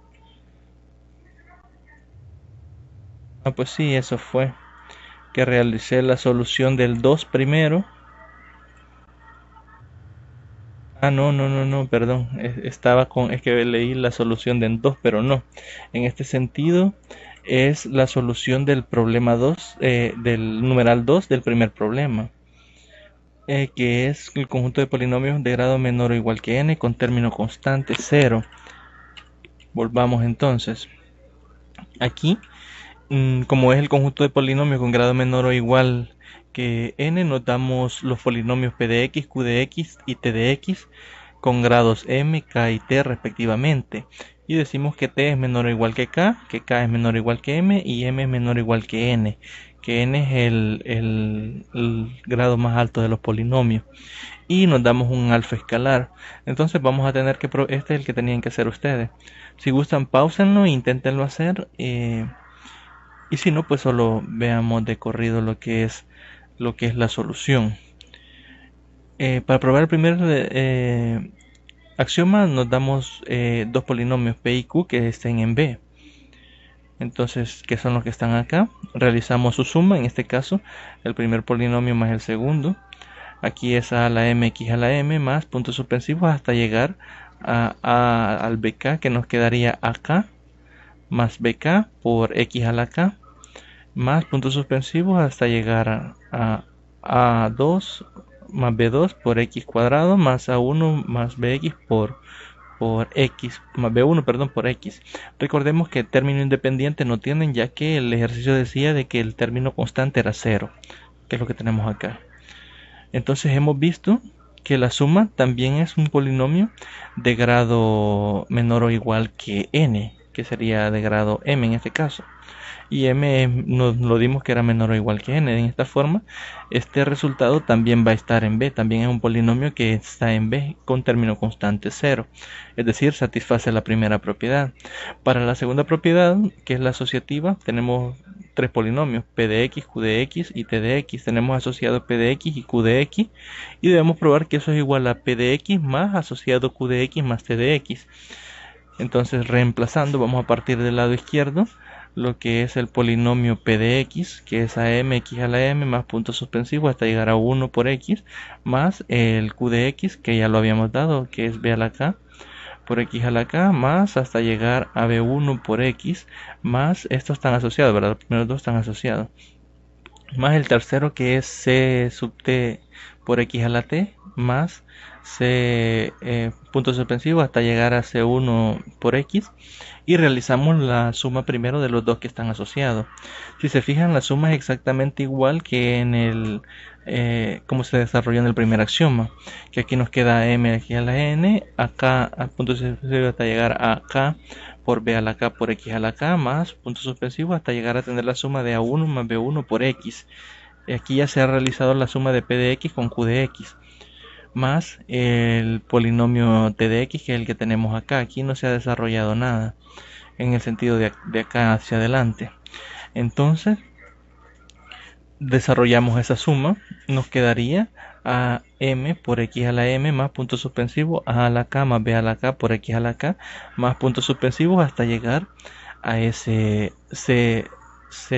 Pues sí, eso fue. Que realicé la solución del 2 primero. No, perdón. Es que leí la solución del 2, pero no. En este sentido es la solución del problema 2, del numeral 2 del primer problema. Que es el conjunto de polinomios de grado menor o igual que n con término constante 0. Volvamos entonces. Aquí, como es el conjunto de polinomios con grado menor o igual que n, nos damos los polinomios p de x, q de x y t de x con grados m, k y t respectivamente. Y decimos que t es menor o igual que k es menor o igual que m y m es menor o igual que n es el grado más alto de los polinomios. Y nos damos un alfa escalar. Entonces vamos a tener que... Este es el que tenían que hacer ustedes. Si gustan, pausenlo e inténtenlo hacer. Y si no, pues solo veamos de corrido lo que es la solución. Para probar el primer axioma nos damos dos polinomios p y q que estén en B. Entonces, ¿qué son los que están acá? Realizamos su suma, en este caso, el primer polinomio más el segundo. Aquí es a la m, x a la m, más puntos suspensivos hasta llegar al bk, que nos quedaría acá, más bk por x a la k, más puntos suspensivos hasta llegar a a2 más b2 por x cuadrado, más a1 más bx por x, más b1, perdón, por x. Recordemos que el término independiente no tienen, ya que el ejercicio decía de que el término constante era 0, que es lo que tenemos acá. Entonces hemos visto que la suma también es un polinomio de grado menor o igual que n, que sería de grado m en este caso. Y nos lo dimos que era menor o igual que n. En esta forma, este resultado también va a estar en b. También es un polinomio que está en b con término constante 0. Es decir, satisface la primera propiedad. Para la segunda propiedad, que es la asociativa, tenemos tres polinomios, p de x, q de x y t de x. Tenemos asociado p de x y q de x. Y debemos probar que eso es igual a p de x más asociado q de x más t de x. Entonces, reemplazando, vamos a partir del lado izquierdo lo que es el polinomio p de x, que es x a la m más punto suspensivo hasta llegar a 1 por x, más el q de x, que ya lo habíamos dado, que es b a la k, por x a la k, más hasta llegar a b1 por x, más estos están asociados, ¿verdad? Los primeros dos están asociados. Más el tercero, que es c sub t por x a la t, más c punto suspensivo hasta llegar a c1 por x, y realizamos la suma primero de los dos que están asociados. Si se fijan, la suma es exactamente igual que en el como se desarrolló en el primer axioma, que aquí nos queda m aquí a la n, acá a punto suspensivo hasta llegar a k por b a la k por x a la k, más punto suspensivo hasta llegar a tener la suma de a1 más b1 por x. Aquí ya se ha realizado la suma de p de x con q de x, más el polinomio t de x, que es el que tenemos acá. Aquí no se ha desarrollado nada en el sentido de acá hacia adelante. Entonces desarrollamos esa suma, nos quedaría a m por x a la m más punto suspensivo a la k más b a la k por x a la k más puntos suspensivos hasta llegar a ese c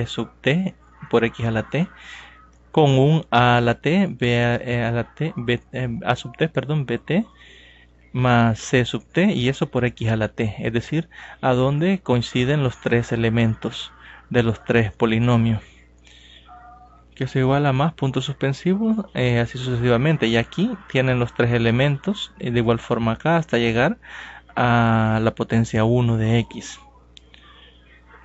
sub t por x a la t con un a a la t, b a la t, b, a sub t, perdón, bt más c sub t, y eso por x a la t, es decir, a donde coinciden los tres elementos de los tres polinomios, que es igual a más puntos suspensivos, así sucesivamente. Y aquí tienen los tres elementos, de igual forma acá, hasta llegar a la potencia 1 de x,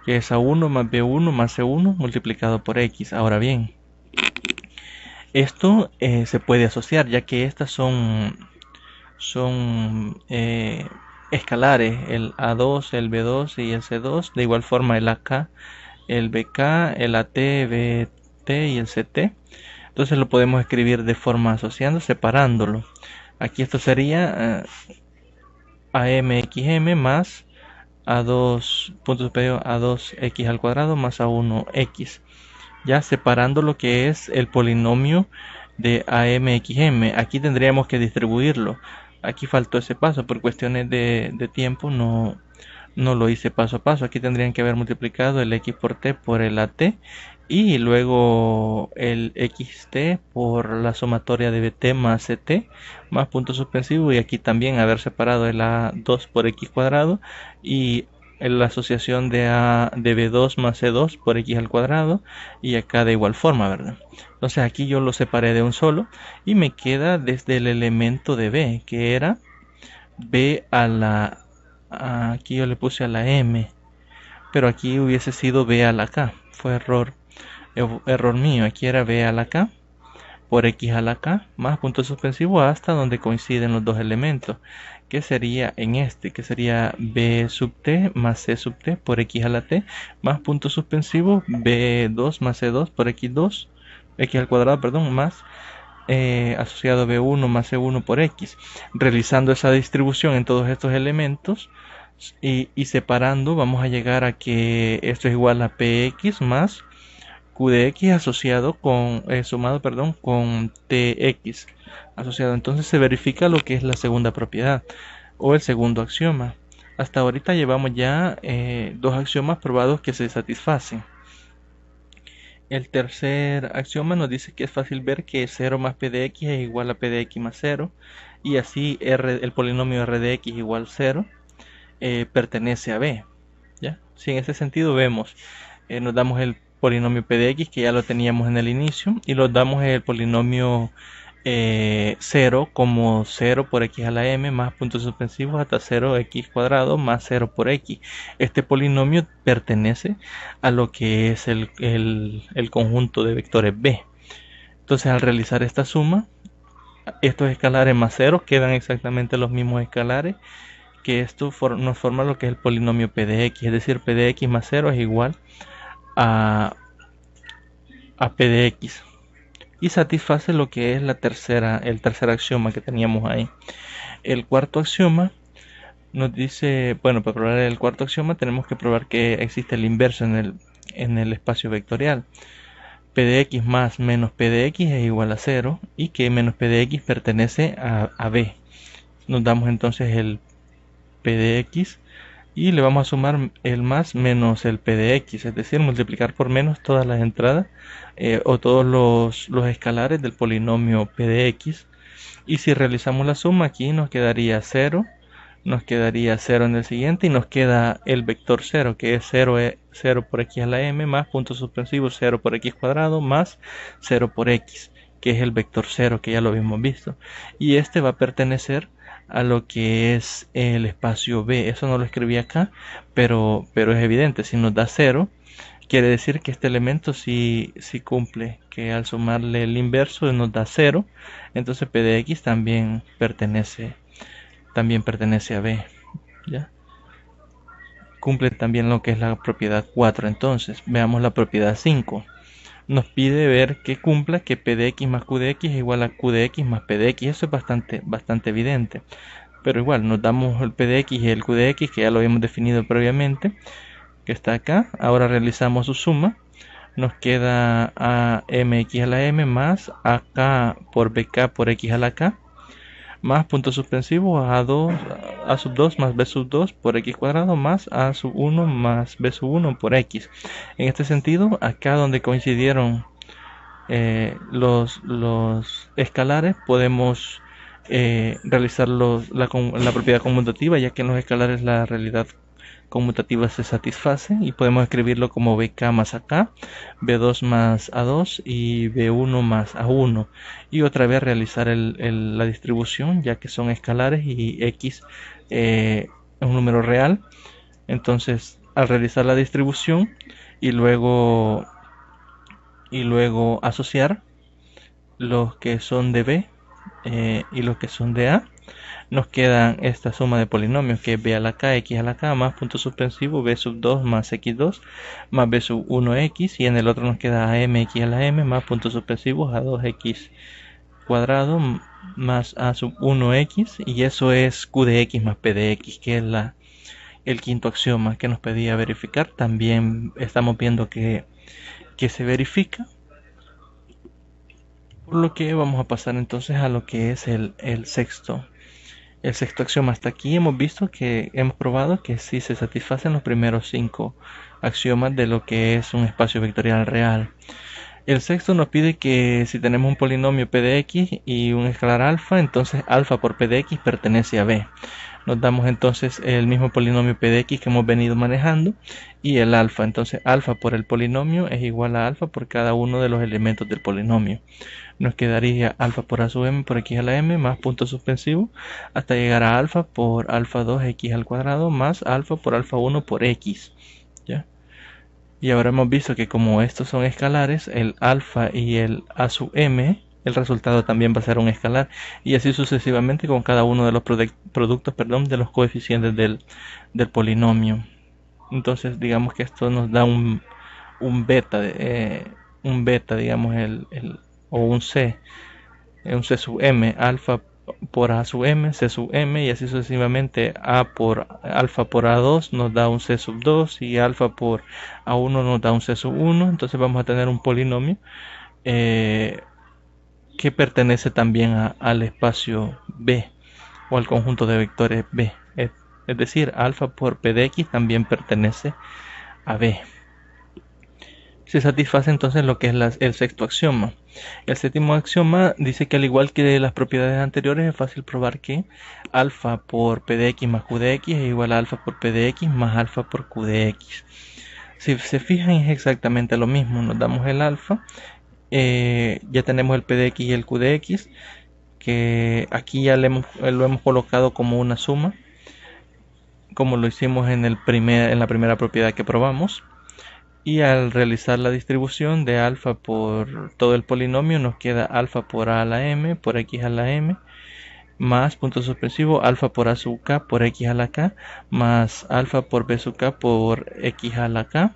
que es a1 más b1 más c1 multiplicado por x. Ahora bien, esto se puede asociar, ya que estas son escalares, el A2, el B2 y el C2. De igual forma el AK, el BK, el AT, BT y el CT. Entonces lo podemos escribir de forma asociando, separándolo. Aquí esto sería AMXM más A2 punto superior a 2x al cuadrado más A1x. Ya separando lo que es el polinomio de AMXM. Aquí tendríamos que distribuirlo. Aquí faltó ese paso por cuestiones de tiempo, no lo hice paso a paso. Aquí tendrían que haber multiplicado el x por t por el AT y luego el xt por la sumatoria de bt más ct más punto suspensivo, y aquí también haber separado el a2 por x cuadrado y la asociación de b2 más c2 por x al cuadrado, y acá de igual forma, ¿verdad? Entonces aquí yo lo separé de un solo y me queda desde el elemento de b, que era b a la, aquí yo le puse a la m, pero aquí hubiese sido b a la k, fue error mío. Aquí era b a la k por x a la k más punto suspensivo hasta donde coinciden los dos elementos, que sería en este, que sería b sub t más c sub t por x a la t más punto suspensivo b2 más c2 por x2, x al cuadrado, perdón, más asociado b1 más c1 por x. Realizando esa distribución en todos estos elementos y separando, vamos a llegar a que esto es igual a px más q de x asociado con sumado, perdón, con tx asociado. Entonces se verifica lo que es la segunda propiedad o el segundo axioma. Hasta ahorita llevamos ya dos axiomas probados que se satisfacen. El tercer axioma nos dice que es fácil ver que 0 más p de x es igual a p de x más 0, y así el polinomio r de x igual 0 pertenece a b. ¿Ya? Si en ese sentido vemos, nos damos el polinomio p de x, que ya lo teníamos en el inicio, y lo damos el polinomio 0 como 0 por x a la m más puntos suspensivos hasta 0x cuadrado más 0 por x. Este polinomio pertenece a lo que es el conjunto de vectores b. Entonces, al realizar esta suma, estos escalares más 0 quedan exactamente los mismos escalares que esto nos forma lo que es el polinomio p de x, es decir, p de x más 0 es igual a p de x, y satisface lo que es el tercer axioma que teníamos ahí. El cuarto axioma nos dice, bueno, para probar el cuarto axioma tenemos que probar que existe el inverso en el espacio vectorial. P de x más menos p de x es igual a 0 y que menos p de x pertenece a b. Nos damos entonces el p de x y le vamos a sumar el más menos el p de x, es decir, multiplicar por menos todas las entradas o todos los escalares del polinomio p de x. Y si realizamos la suma, aquí nos quedaría 0, nos quedaría 0 en el siguiente y nos queda el vector 0, que es 0 por x a la m más punto suspensivo 0 por x cuadrado más 0 por x, que es el vector 0 que ya lo habíamos visto. Y este va a pertenecer a lo que es el espacio B. Eso no lo escribí acá, pero es evidente. Si nos da 0, quiere decir que este elemento sí cumple, que al sumarle el inverso nos da 0. Entonces p de x también pertenece a B, ¿ya? Cumple también lo que es la propiedad 4. Entonces, veamos la propiedad 5. Nos pide ver que cumpla que p de x más q de x es igual a q de x más p de x. Eso es bastante evidente. Pero igual, nos damos el p de x y el q de x, que ya lo habíamos definido previamente, que está acá. Ahora realizamos su suma. Nos queda a mx a la m más ak por bk por x a la k, más punto suspensivo a sub 2 más b sub 2 por x cuadrado más a sub 1 más b sub 1 por x. En este sentido, acá donde coincidieron los escalares, podemos realizar la propiedad conmutativa, ya que en los escalares la realidad conmutativa se satisface, y podemos escribirlo como bk más ak, b2 más a2 y b1 más a1, y otra vez realizar la distribución, ya que son escalares y x es un número real. Entonces, al realizar la distribución y luego asociar los que son de b y los que son de a, nos quedan esta suma de polinomios, que es b a la k, x a la k, más punto suspensivo b sub 2 más x2 más b sub 1x, y en el otro nos queda a m x a la m más punto suspensivo a 2x cuadrado más a sub 1x, y eso es q de x más p de x, que es el quinto axioma que nos pedía verificar. También estamos viendo que se verifica, por lo que vamos a pasar entonces a lo que es el sexto axioma. Hasta aquí hemos visto que hemos probado que sí se satisfacen los primeros 5 axiomas de lo que es un espacio vectorial real. El sexto nos pide que si tenemos un polinomio p de x y un escalar alfa, entonces alfa por p de x pertenece a b. Nos damos entonces el mismo polinomio p de x que hemos venido manejando y el alfa. Entonces alfa por el polinomio es igual a alfa por cada uno de los elementos del polinomio. Nos quedaría alfa por a sub m por x a la m más punto suspensivo hasta llegar a alfa por alfa 2 x al cuadrado más alfa por alfa 1 por x, ¿ya? Y ahora hemos visto que como estos son escalares, el alfa y el a sub m, el resultado también va a ser un escalar, y así sucesivamente con cada uno de los productos de los coeficientes del polinomio. Entonces digamos que esto nos da un beta, digamos, o un c sub m, alfa por a sub m, c sub m, y así sucesivamente. A por alfa por a2 nos da un c sub 2 y alfa por a1 nos da un c sub 1. Entonces vamos a tener un polinomio que pertenece también al espacio B o al conjunto de vectores B, es decir, alfa por p de x también pertenece a B. Se satisface entonces lo que es el sexto axioma. El séptimo axioma dice que, al igual que las propiedades anteriores, es fácil probar que alfa por p de x más q de x es igual a alfa por p de x más alfa por q de x. Si se fijan, es exactamente lo mismo. Nos damos el alfa, ya tenemos el p de x y el q de x, que aquí ya lo hemos colocado como una suma, como lo hicimos en la primera propiedad que probamos. Y al realizar la distribución de alfa por todo el polinomio, nos queda alfa por a a la m por x a la m más punto suspensivo alfa por a sub k por x a la k más alfa por b sub k por x a la k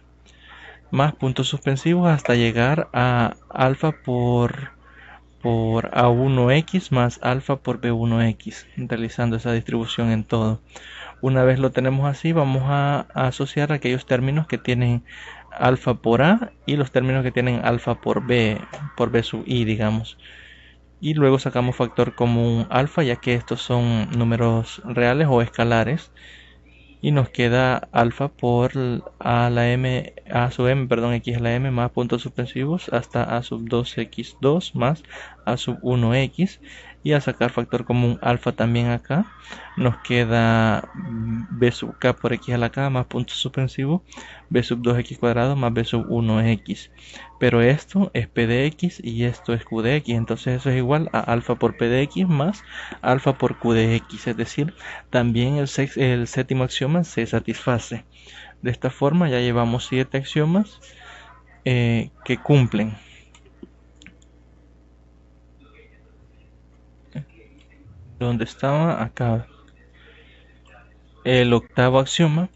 más puntos suspensivos hasta llegar a alfa por A1X más alfa por B1X, realizando esa distribución en todo. Una vez lo tenemos así, vamos a asociar aquellos términos que tienen alfa por A y los términos que tienen alfa por B sub I, digamos. Y luego sacamos factor común alfa, ya que estos son números reales o escalares. Y nos queda alfa por a la m, a sub m, perdón, x a la m más puntos suspensivos hasta a sub 2x2 más a sub 1x. Y al sacar factor común alfa también acá, nos queda b sub k por x a la k más puntos suspensivos b sub 2x cuadrado más b sub 1x. Pero esto es p de x y esto es q de x, entonces eso es igual a alfa por p de x más alfa por q de x, es decir, también el séptimo axioma se satisface. De esta forma ya llevamos 7 axiomas que cumplen. ¿Dónde estaba? Acá. El octavo axioma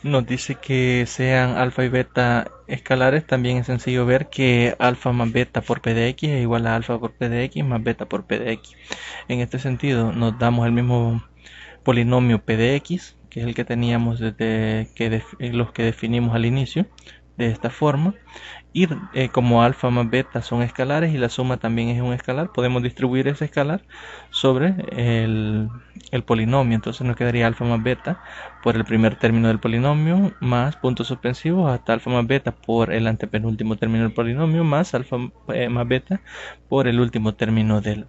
nos dice que sean alfa y beta escalares. También es sencillo ver que alfa más beta por p de x es igual a alfa por p de x más beta por p de x. En este sentido nos damos el mismo polinomio p de x, que es el que teníamos desde los que definimos al inicio, de esta forma. Y como alfa más beta son escalares y la suma también es un escalar, podemos distribuir ese escalar sobre el polinomio. Entonces nos quedaría alfa más beta por el primer término del polinomio más puntos suspensivos hasta alfa más beta por el antepenúltimo término del polinomio más alfa más beta por el último término del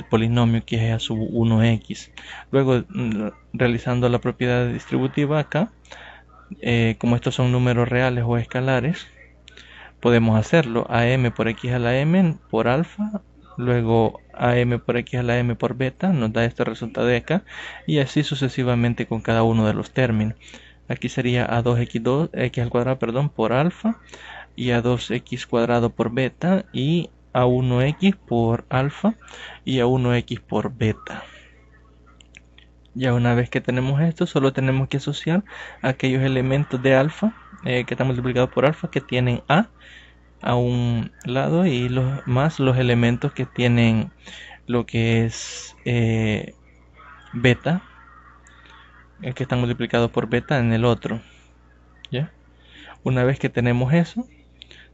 polinomio, que es a sub 1x. Luego, realizando la propiedad distributiva acá, como estos son números reales o escalares, podemos hacerlo. AM por x a la m por alfa, luego AM por x a la m por beta, nos da este resultado de acá, y así sucesivamente con cada uno de los términos. Aquí sería a2x2 x al cuadrado, perdón, por alfa, y a2x cuadrado por beta, y a1x por alfa y a1x por beta. Ya una vez que tenemos esto, solo tenemos que asociar aquellos elementos de alfa que están multiplicados por alfa que tienen a un lado y más los elementos que tienen lo que es beta, que están multiplicados por beta en el otro. ¿Ya? Una vez que tenemos eso,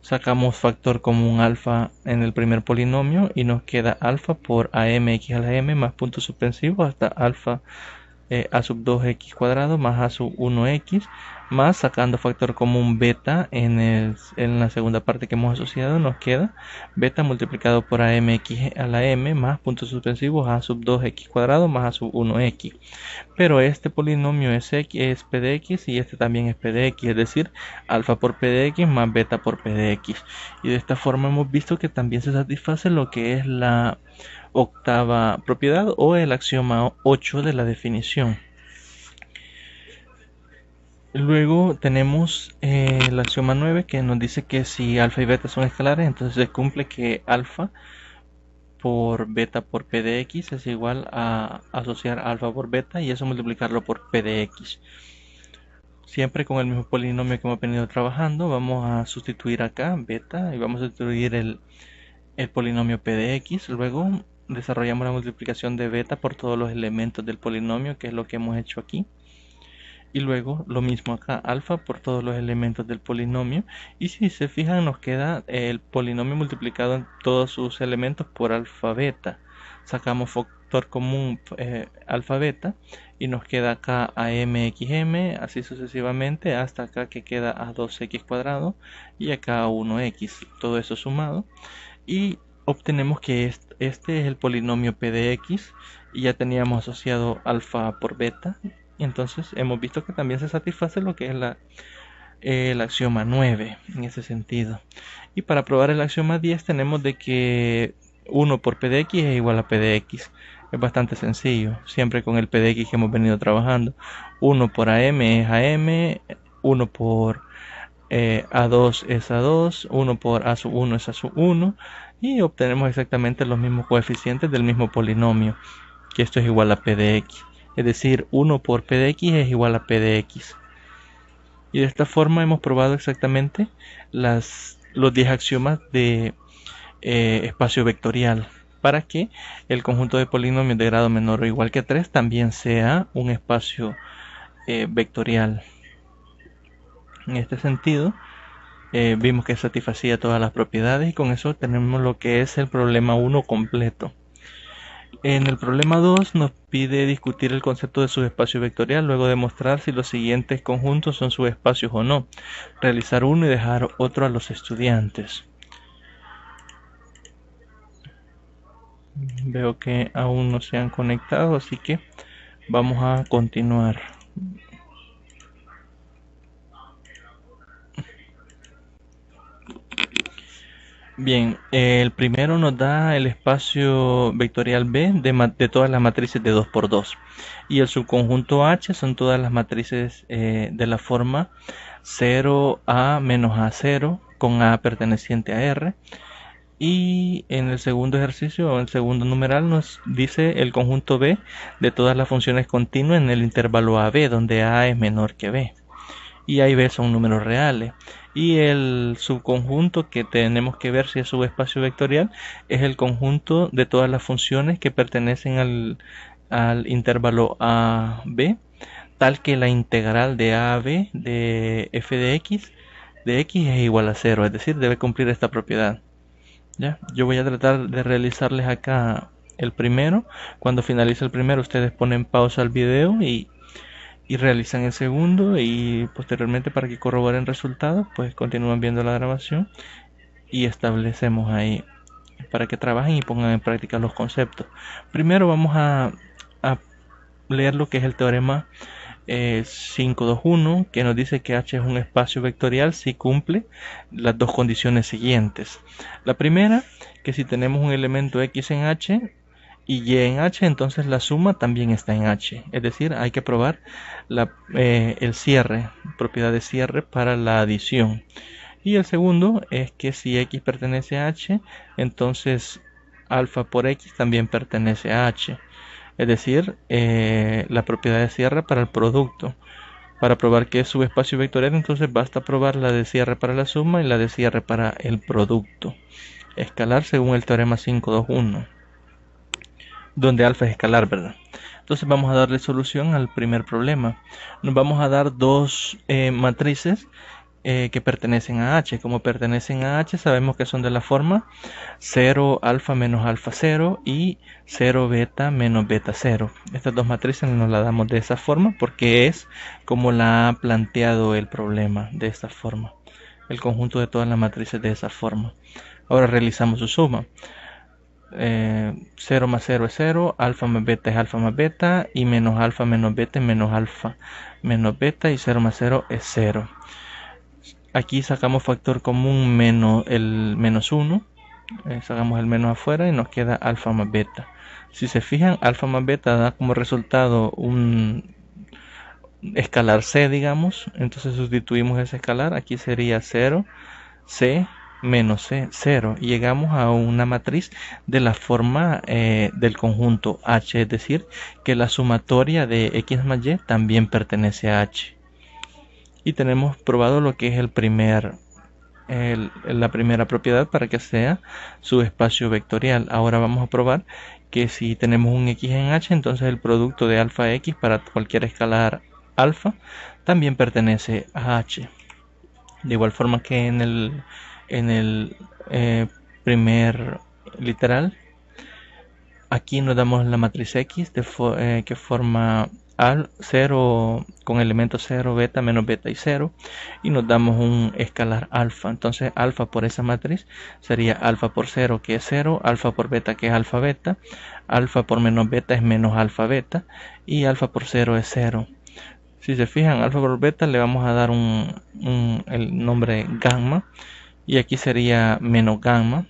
sacamos factor común alfa en el primer polinomio y nos queda alfa por amx a la m más puntos suspensivos hasta alfa a sub 2x cuadrado más a sub 1x, más sacando factor común beta en la segunda parte que hemos asociado, nos queda beta multiplicado por amx a la m más puntos suspensivos a sub 2x cuadrado más a sub 1x. Pero este polinomio es p de x y este también es p de x, es decir, alfa por p de x más beta por p de x. Y de esta forma hemos visto que también se satisface lo que es la octava propiedad o el axioma 8 de la definición. Luego tenemos el axioma 9, que nos dice que si alfa y beta son escalares, entonces se cumple que alfa por beta por p de x es igual a asociar alfa por beta y eso multiplicarlo por p de x. Siempre con el mismo polinomio que hemos venido trabajando, vamos a sustituir acá beta y vamos a sustituir el polinomio p de x. Luego desarrollamos la multiplicación de beta por todos los elementos del polinomio, que es lo que hemos hecho aquí. Y luego lo mismo acá, alfa por todos los elementos del polinomio. Y si se fijan, nos queda el polinomio multiplicado en todos sus elementos por alfa beta. Sacamos factor común alfa beta y nos queda acá amxm, así sucesivamente hasta acá que queda a 2x cuadrado y acá a 1x. Todo eso sumado. Y obtenemos que este es el polinomio p de x y ya teníamos asociado alfa por beta. Y entonces hemos visto que también se satisface lo que es el axioma 9 en ese sentido. Y para probar el axioma 10 tenemos de que 1 por p de x es igual a p de x. Es bastante sencillo, siempre con el p de x que hemos venido trabajando. 1 por am es am, 1 por a2 es a2, 1 por a sub 1 es a sub 1 y obtenemos exactamente los mismos coeficientes del mismo polinomio. que esto es igual a P de X. Es decir, 1 por P de X es igual a P de X. Y de esta forma hemos probado exactamente los 10 axiomas de espacio vectorial para que el conjunto de polinomios de grado menor o igual que 3 también sea un espacio vectorial. En este sentido, vimos que satisfacía todas las propiedades y con eso tenemos lo que es el problema 1 completo. En el problema 2 nos pide discutir el concepto de subespacio vectorial, luego demostrar si los siguientes conjuntos son subespacios o no, realizar uno y dejar otro a los estudiantes. Veo que aún no se han conectado, así que vamos a continuar. Bien, el primero nos da el espacio vectorial B de todas las matrices de 2 por 2 y el subconjunto H son todas las matrices de la forma 0A menos A0 con A perteneciente a R. Y en el segundo ejercicio, o en el segundo numeral, nos dice el conjunto B de todas las funciones continuas en el intervalo AB, donde A es menor que B. Y A y B son números reales. Y el subconjunto que tenemos que ver si es subespacio vectorial es el conjunto de todas las funciones que pertenecen al intervalo AB, tal que la integral de A a B de f de X es igual a 0, es decir, debe cumplir esta propiedad. ¿Ya? Yo voy a tratar de realizarles acá el primero. Cuando finalice el primero, ustedes ponen pausa al video y realizan el segundo, y posteriormente, para que corroboren resultados, pues continúan viendo la grabación y establecemos ahí para que trabajen y pongan en práctica los conceptos. Primero vamos a leer lo que es el teorema 521, que nos dice que H es un espacio vectorial si cumple las dos condiciones siguientes. La primera, que si tenemos un elemento X en H y Y en H, entonces la suma también está en H. Es decir, hay que probar el cierre, propiedad de cierre para la adición. Y el segundo es que si X pertenece a H, entonces alfa por X también pertenece a H. Es decir, la propiedad de cierre para el producto. Para probar que es subespacio vectorial, entonces basta probar la de cierre para la suma y la de cierre para el producto escalar según el teorema 521, donde alfa es escalar, ¿verdad? Entonces vamos a darle solución al primer problema. Nos vamos a dar dos matrices que pertenecen a H. Como pertenecen a H, sabemos que son de la forma 0 alfa menos alfa 0 y 0 beta menos beta 0. Estas dos matrices nos las damos de esa forma porque es como la ha planteado el problema, de esta forma. El conjunto de todas las matrices de esa forma. Ahora realizamos su suma. 0 más 0 es 0, alfa más beta es alfa más beta, y menos alfa menos beta es menos alfa menos beta, y 0 más 0 es 0. Aquí sacamos factor común menos el menos 1, sacamos el menos afuera y nos queda alfa más beta. Si se fijan, alfa más beta da como resultado un escalar C, digamos. Entonces sustituimos ese escalar, aquí sería 0, C menos C, 0, y llegamos a una matriz de la forma del conjunto H, es decir, que la sumatoria de X más Y también pertenece a H. Y tenemos probado lo que es la primera propiedad para que sea subespacio vectorial. Ahora vamos a probar que si tenemos un X en H, entonces el producto de alfa X para cualquier escalar alfa también pertenece a H. De igual forma que en el primer literal, aquí nos damos la matriz X que forma 0 con elementos 0, beta, menos beta y 0, y nos damos un escalar alfa. Entonces alfa por esa matriz sería alfa por 0, que es 0, alfa por beta, que es alfa beta, alfa por menos beta es menos alfa beta, y alfa por 0 es 0. Si se fijan, alfa por beta le vamos a dar el nombre gamma, y aquí sería menos gamma,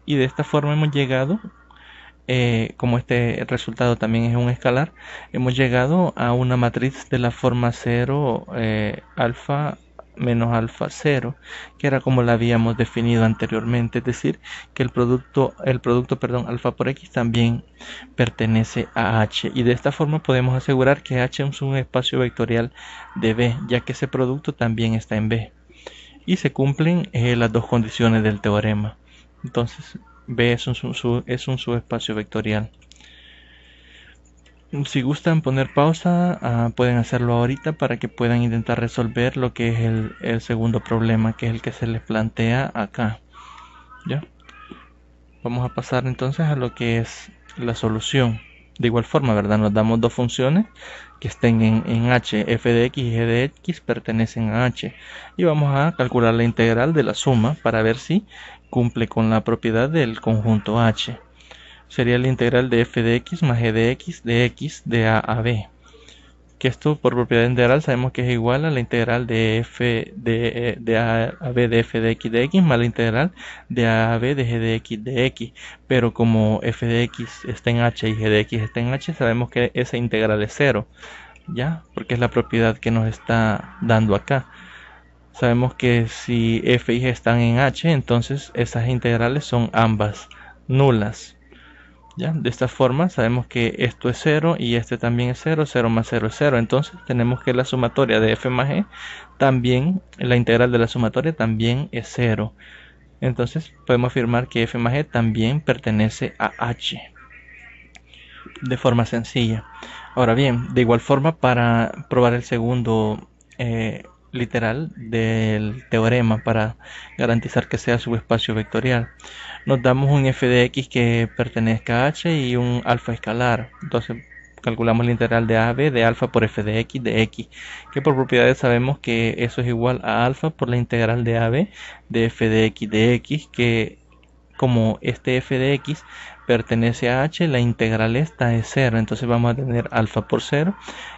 y de esta forma hemos llegado, como este resultado también es un escalar, hemos llegado a una matriz de la forma 0 alfa menos alfa 0, que era como la habíamos definido anteriormente, es decir, que el producto alfa por x también pertenece a H, y de esta forma podemos asegurar que H es un espacio vectorial de B, ya que ese producto también está en B, y se cumplen las dos condiciones del teorema. Entonces B es un subespacio vectorial. Si gustan poner pausa, pueden hacerlo ahorita para que puedan intentar resolver lo que es el segundo problema, que es el que se les plantea acá. ¿Ya? Vamos a pasar entonces a lo que es la solución. De igual forma, ¿verdad? Nos damos dos funciones que estén en H, f de x y g de x pertenecen a H. Y vamos a calcular la integral de la suma para ver si cumple con la propiedad del conjunto H. Sería la integral de f de x más g de x de a a b. Que esto por propiedad integral sabemos que es igual a la integral de f de a a b de f de x más la integral de a a b de g de x. Pero como f de x está en h y g de x está en h, sabemos que esa integral es 0. ¿Ya? Porque es la propiedad que nos está dando acá. Sabemos que si f y g están en h, entonces esas integrales son ambas nulas. ¿Ya? De esta forma sabemos que esto es 0 y este también es 0, 0 más 0 es 0. Entonces tenemos que la sumatoria de f más g también, la integral de la sumatoria también es 0. Entonces podemos afirmar que f más g también pertenece a h. De forma sencilla. Ahora bien, de igual forma para probar el segundo literal del teorema, para garantizar que sea subespacio vectorial, nos damos un f de x que pertenezca a h y un alfa escalar. Entonces calculamos la integral de a a b de alfa por f de x, que por propiedades sabemos que eso es igual a alfa por la integral de a a b de f de x, que como este f de x pertenece a h, la integral esta es 0, entonces vamos a tener alfa por 0,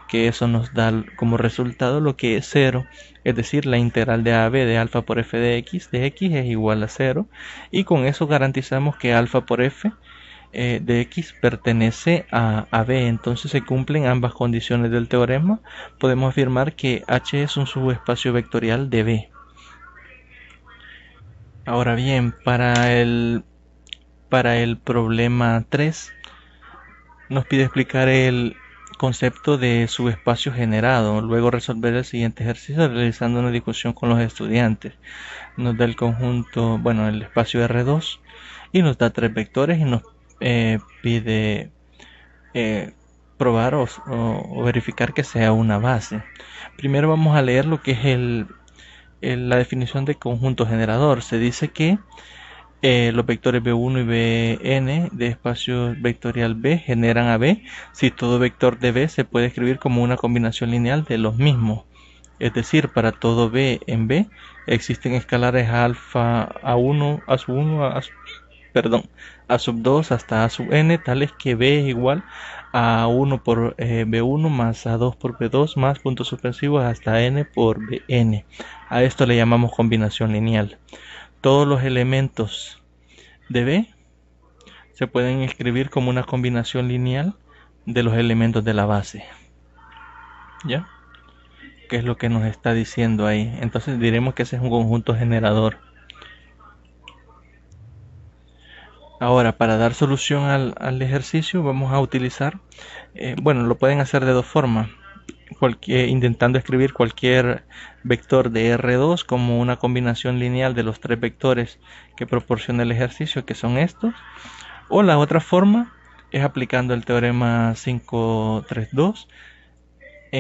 que eso nos da como resultado lo que es 0, es decir, la integral de a a b de alfa por f de x es igual a 0, y con eso garantizamos que alfa por f de x pertenece a b. Entonces se cumplen ambas condiciones del teorema. Podemos afirmar que h es un subespacio vectorial de B. Ahora bien, para el problema 3 nos pide explicar el concepto de subespacio generado, luego resolver el siguiente ejercicio realizando una discusión con los estudiantes. Nos da el conjunto, bueno, el espacio R2, y nos da 3 vectores y nos pide probar o verificar que sea una base. Primero vamos a leer lo que es la definición de conjunto generador. Se dice que los vectores B1 y Bn de espacio vectorial B generan a B si todo vector de B se puede escribir como una combinación lineal de los mismos. Es decir, para todo B en B existen escalares alfa A1, A1, A sub 2 hasta A sub n, tales que B es igual a 1 por B1 más A2 por B2 más puntos suspensivos hasta n por Bn. A esto le llamamos combinación lineal. Todos los elementos de B se pueden escribir como una combinación lineal de los elementos de la base. ¿Ya? ¿Qué es lo que nos está diciendo ahí? Entonces diremos que ese es un conjunto generador. Ahora, para dar solución al ejercicio vamos a utilizar, bueno, lo pueden hacer de dos formas. Intentando escribir cualquier vector de R2 como una combinación lineal de los 3 vectores que proporciona el ejercicio, que son estos. O la otra forma es aplicando el teorema 532,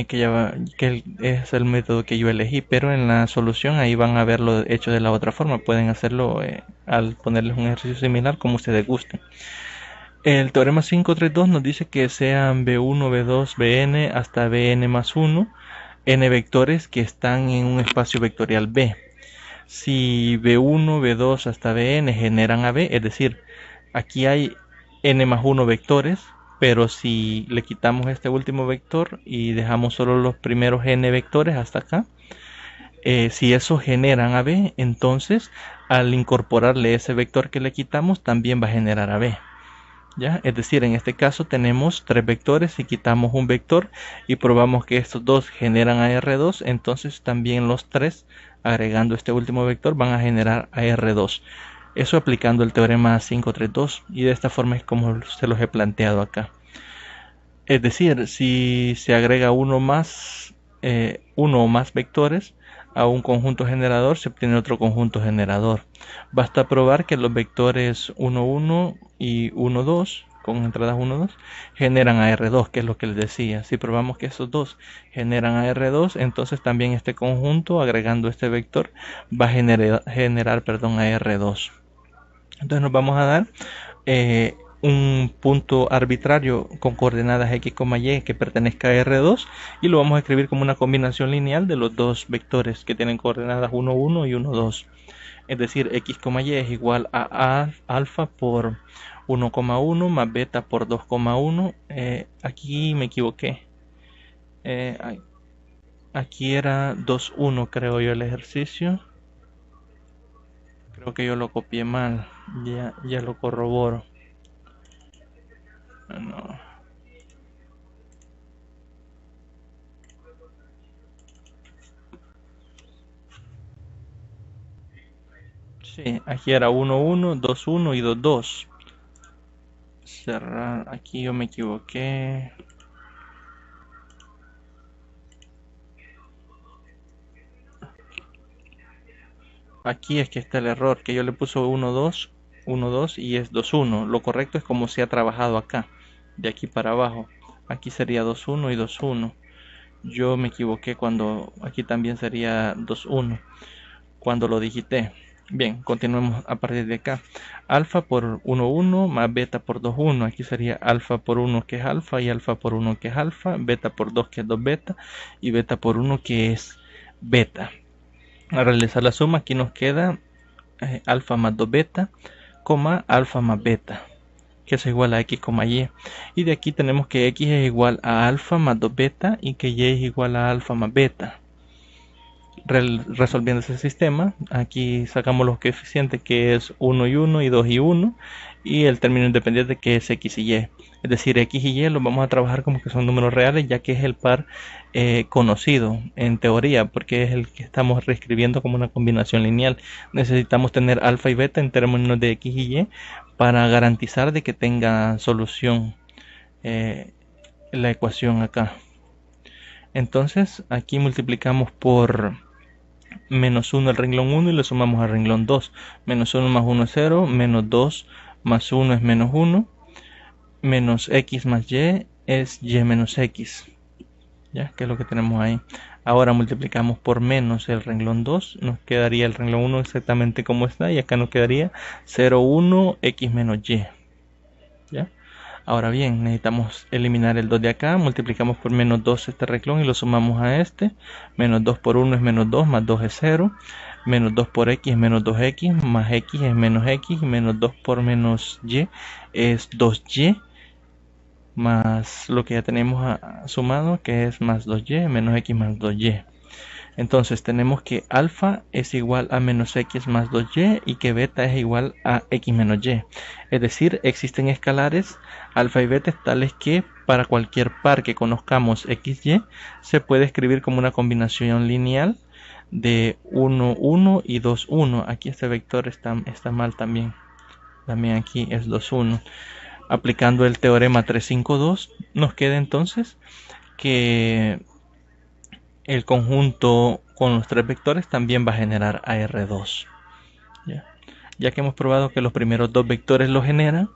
que es el método que yo elegí, pero en la solución ahí van a verlo hecho de la otra forma. Pueden hacerlo al ponerles un ejercicio similar como ustedes gusten. El teorema 532 nos dice que sean B1, B2, Bn hasta Bn más 1, n vectores que están en un espacio vectorial B. Si B1, B2 hasta Bn generan a B, es decir, aquí hay n más 1 vectores, pero si le quitamos este último vector y dejamos solo los primeros n vectores hasta acá, si esos generan a B, entonces al incorporarle ese vector que le quitamos también va a generar a B. ¿Ya? Es decir, en este caso tenemos tres vectores y quitamos un vector y probamos que estos dos generan AR2, entonces también los tres, agregando este último vector, van a generar AR2. Eso aplicando el teorema 532 y de esta forma es como se los he planteado acá. Es decir, si se agrega uno o más vectores a un conjunto generador, se obtiene otro conjunto generador. Basta probar que los vectores 1, 1 y 1, 2, con entradas 1, 2, generan AR2, que es lo que les decía. Si probamos que esos dos generan AR2, entonces también este conjunto, agregando este vector, va a generar AR2. Entonces nos vamos a dar un punto arbitrario con coordenadas x, y que pertenezca a R2 y lo vamos a escribir como una combinación lineal de los dos vectores que tienen coordenadas 1, 1 y 1, 2. Es decir, x, y es igual a alfa por 1,1 más beta por 2,1. Aquí me equivoqué. Aquí era 2,1 creo yo el ejercicio. Creo que yo lo copié mal. Ya lo corroboro. No. Sí, aquí era 1, 1, 2, 1 y 2, 2. Cerrar, aquí yo me equivoqué. Aquí es que está el error, que yo le puse 1, 2, 1, 2 y es 2, 1. Lo correcto es como se ha trabajado acá, de aquí para abajo. Aquí sería 2, 1 y 2, 1. Yo me equivoqué cuando aquí también sería 2, 1, cuando lo digité. Bien, continuemos a partir de acá. Alfa por 1, 1 más beta por 2, 1. Aquí sería alfa por 1 que es alfa y alfa por 1 que es alfa. Beta por 2 que es 2 beta y beta por 1 que es beta. Al realizar la suma aquí nos queda alfa más 2 beta, alfa más beta, que es igual a x, y. Y de aquí tenemos que x es igual a alfa más 2 beta y que y es igual a alfa más beta. Resolviendo ese sistema, aquí sacamos los coeficientes que es 1 y 1 y 2 y 1 y el término independiente que es x y y. Es decir, x y y los vamos a trabajar como que son números reales, ya que es el par conocido en teoría, porque es el que estamos reescribiendo como una combinación lineal. Necesitamos tener alfa y beta en términos de x y y para garantizar de que tenga solución la ecuación acá. Entonces aquí multiplicamos por menos 1 al renglón 1 y le sumamos al renglón 2. Menos 1 más 1 es 0, menos 2 más 1 es menos 1, menos x más y es y menos x. ¿Ya? Que es lo que tenemos ahí. Ahora multiplicamos por menos el renglón 2, nos quedaría el renglón 1 exactamente como está y acá nos quedaría 0, 1, x menos y. ¿Ya? Ahora bien, necesitamos eliminar el 2 de acá, multiplicamos por menos 2 este renglón y lo sumamos a este. Menos 2 por 1 es menos 2, más 2 es 0. Menos 2 por x es menos 2x, más x es menos x, y menos 2 por menos y es 2y, más lo que ya tenemos sumado, que es más 2y, menos x más 2y. Entonces tenemos que alfa es igual a menos x más 2y y que beta es igual a x menos y. Es decir, existen escalares alfa y beta tales que para cualquier par que conozcamos x, y, se puede escribir como una combinación lineal de 1, 1 y 2, 1. Aquí este vector está mal también. También aquí es 2, 1. Aplicando el teorema 352 nos queda entonces que el conjunto con los tres vectores también va a generar AR2. Ya que hemos probado que los primeros dos vectores lo generan,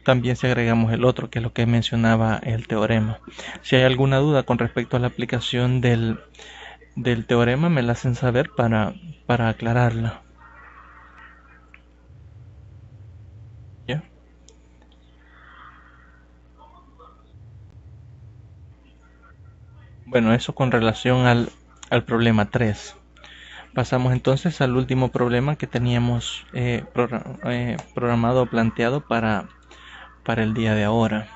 también si agregamos el otro, que es lo que mencionaba el teorema. Si hay alguna duda con respecto a la aplicación del teorema, me la hacen saber para aclararla. ¿Ya? Bueno, eso con relación al problema 3. Pasamos entonces al último problema que teníamos programado o planteado para el día de ahora.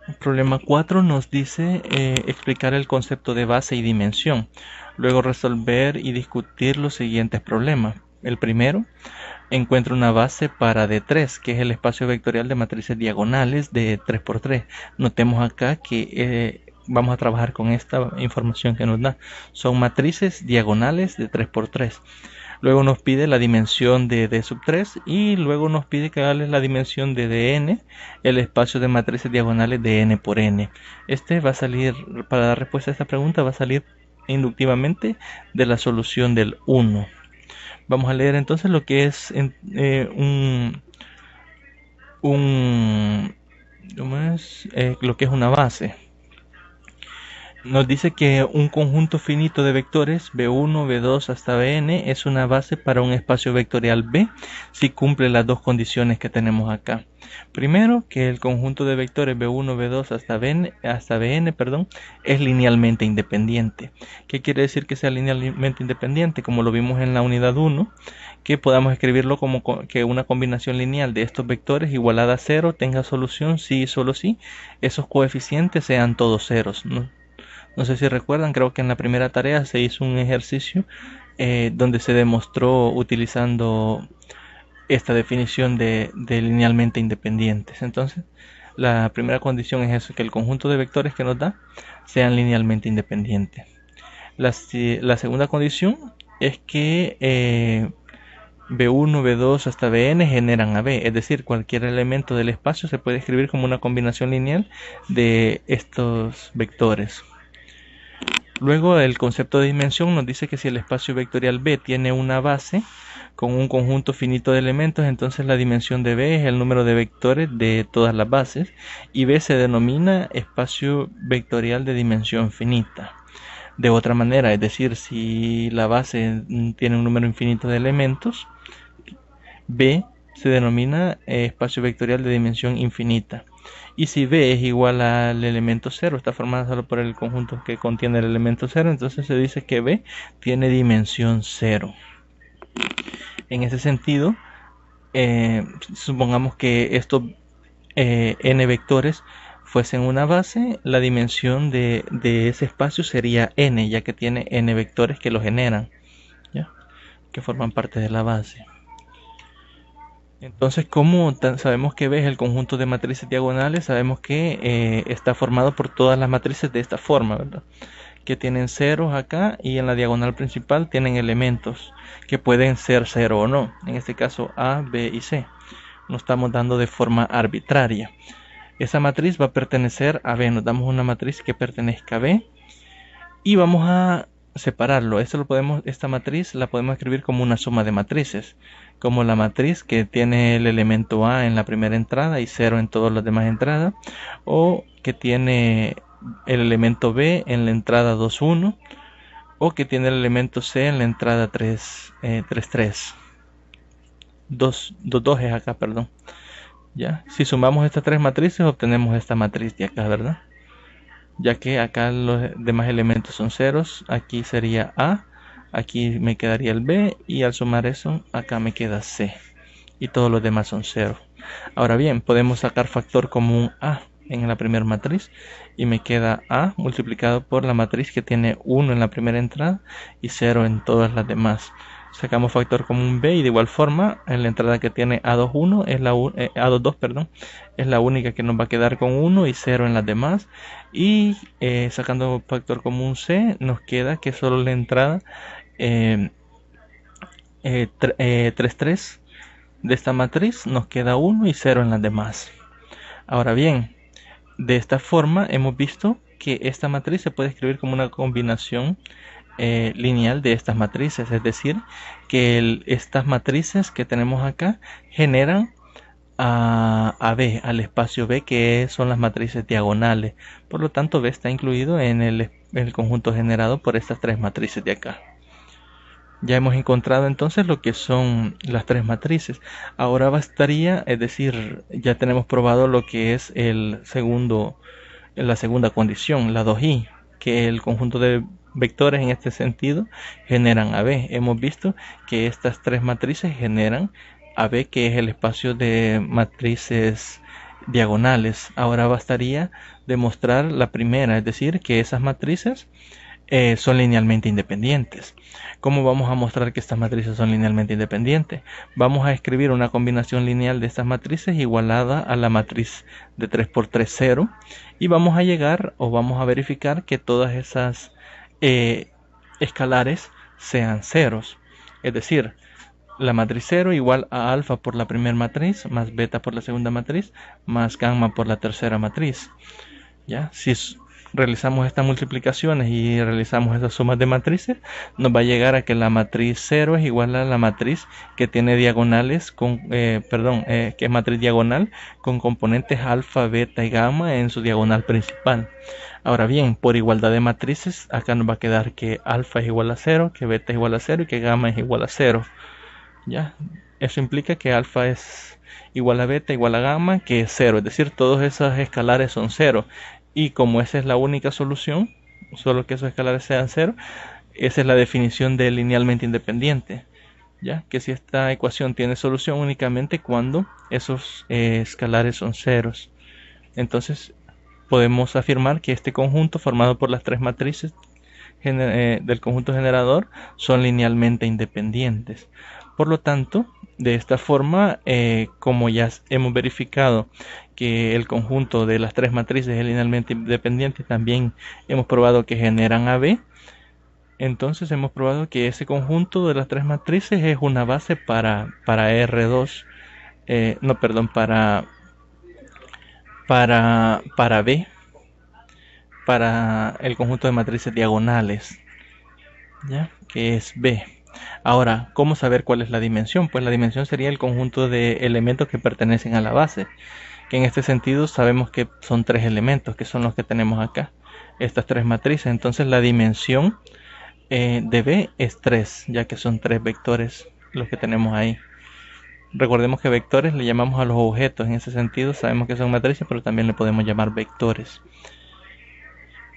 El problema 4 nos dice explicar el concepto de base y dimensión. Luego resolver y discutir los siguientes problemas. el primero, encuentro una base para D3, que es el espacio vectorial de matrices diagonales de 3×3. Notemos acá que vamos a trabajar con esta información que nos da. Son matrices diagonales de 3×3. Luego nos pide la dimensión de D sub 3 y luego nos pide que darle la dimensión de Dn, el espacio de matrices diagonales de n por n. Este va a salir, para dar respuesta a esta pregunta, va a salir inductivamente de la solución del 1. Vamos a leer entonces lo que es lo que es una base. Nos dice que un conjunto finito de vectores B1, B2 hasta Bn es una base para un espacio vectorial B si cumple las dos condiciones que tenemos acá. Primero, que el conjunto de vectores B1, B2 hasta Bn es linealmente independiente. ¿Qué quiere decir que sea linealmente independiente? Como lo vimos en la unidad 1, que podamos escribirlo como que una combinación lineal de estos vectores igualada a 0 tenga solución si y solo si esos coeficientes sean todos ceros, ¿no? No sé si recuerdan, creo que en la primera tarea se hizo un ejercicio donde se demostró utilizando esta definición de linealmente independientes. Entonces, la primera condición es eso, que el conjunto de vectores que nos da sean linealmente independientes. La segunda condición es que B1, B2 hasta Bn generan a B, es decir, cualquier elemento del espacio se puede escribir como una combinación lineal de estos vectores. Luego el concepto de dimensión nos dice que si el espacio vectorial B tiene una base con un conjunto finito de elementos, entonces la dimensión de B es el número de vectores de todas las bases y B se denomina espacio vectorial de dimensión finita. De otra manera, es decir, si la base tiene un número infinito de elementos, B se denomina espacio vectorial de dimensión infinita. Y si B es igual al elemento 0, está formada solo por el conjunto que contiene el elemento 0, entonces se dice que B tiene dimensión 0. En ese sentido, supongamos que estos n vectores fuesen una base, la dimensión de ese espacio sería n, ya que tiene n vectores que lo generan, ¿ya? Que forman parte de la base. Entonces, como sabemos que B es el conjunto de matrices diagonales, sabemos que está formado por todas las matrices de esta forma, ¿verdad? Que tienen ceros acá y en la diagonal principal tienen elementos que pueden ser 0 o no. En este caso A, B y C. Nos estamos dando de forma arbitraria. Esa matriz va a pertenecer a B. Nos damos una matriz que pertenezca a B y vamos a separarlo. Esta matriz la podemos escribir como una suma de matrices, como la matriz que tiene el elemento A en la primera entrada y 0 en todas las demás entradas, o que tiene el elemento B en la entrada 2, 1, o que tiene el elemento C en la entrada 3, 3. 2 es acá, perdón. ¿Ya? Si sumamos estas tres matrices obtenemos esta matriz de acá, ¿verdad? Ya que acá los demás elementos son ceros, aquí sería A, aquí me quedaría el B y al sumar eso acá me queda C y todos los demás son 0. Ahora bien, podemos sacar factor común A en la primera matriz y me queda A multiplicado por la matriz que tiene 1 en la primera entrada y 0 en todas las demás. Sacamos factor común B y de igual forma en la entrada que tiene A2, A22, es la única que nos va a quedar con 1 y 0 en las demás. Y sacando factor común C nos queda que solo la entrada 3 de esta matriz nos queda 1 y 0 en las demás. Ahora bien, de esta forma hemos visto que esta matriz se puede escribir como una combinación lineal de estas matrices, es decir, que estas matrices que tenemos acá generan a B, al espacio B, que son las matrices diagonales. Por lo tanto, B está incluido en el conjunto generado por estas tres matrices de acá. Ya hemos encontrado entonces lo que son las tres matrices. Ahora bastaría, es decir, ya tenemos probado lo que es la segunda condición, la 2i, que el conjunto de vectores en este sentido generan a B. Hemos visto que estas tres matrices generan a B, que es el espacio de matrices diagonales. Ahora bastaría demostrar la primera, es decir, que esas matrices son linealmente independientes. ¿Cómo vamos a mostrar que estas matrices son linealmente independientes? Vamos a escribir una combinación lineal de estas matrices igualada a la matriz de 3 por 3, 0. Y vamos a llegar o vamos a verificar que todas esas escalares sean ceros. Es decir, la matriz 0 igual a alfa por la primera matriz, más beta por la segunda matriz, más gamma por la tercera matriz. ¿Ya? Si realizamos estas multiplicaciones y realizamos esas sumas de matrices, nos va a llegar a que la matriz 0 es igual a la matriz que tiene diagonales que es matriz diagonal con componentes alfa, beta y gamma en su diagonal principal. Ahora bien, por igualdad de matrices, acá nos va a quedar que alfa es igual a 0, que beta es igual a 0 y que gamma es igual a 0. ¿Ya? Eso implica que alfa es igual a beta igual a gamma, que es 0, es decir, todos esos escalares son 0. Y como esa es la única solución, solo que esos escalares sean 0, esa es la definición de linealmente independiente. ¿Ya? Que si esta ecuación tiene solución únicamente cuando esos escalares son ceros. Entonces podemos afirmar que este conjunto formado por las tres matrices del conjunto generador son linealmente independientes. Por lo tanto, de esta forma, como ya hemos verificado que el conjunto de las tres matrices es linealmente independiente, también hemos probado que generan AB. Entonces hemos probado que ese conjunto de las tres matrices es una base para R2, para B, para el conjunto de matrices diagonales, ¿ya? Que es B. Ahora, ¿cómo saber cuál es la dimensión? Pues la dimensión sería el conjunto de elementos que pertenecen a la base, que en este sentido sabemos que son tres elementos, que son los que tenemos acá, estas tres matrices. Entonces la dimensión de B es 3, ya que son tres vectores los que tenemos ahí. Recordemos que vectores le llamamos a los objetos, en ese sentido sabemos que son matrices, pero también le podemos llamar vectores.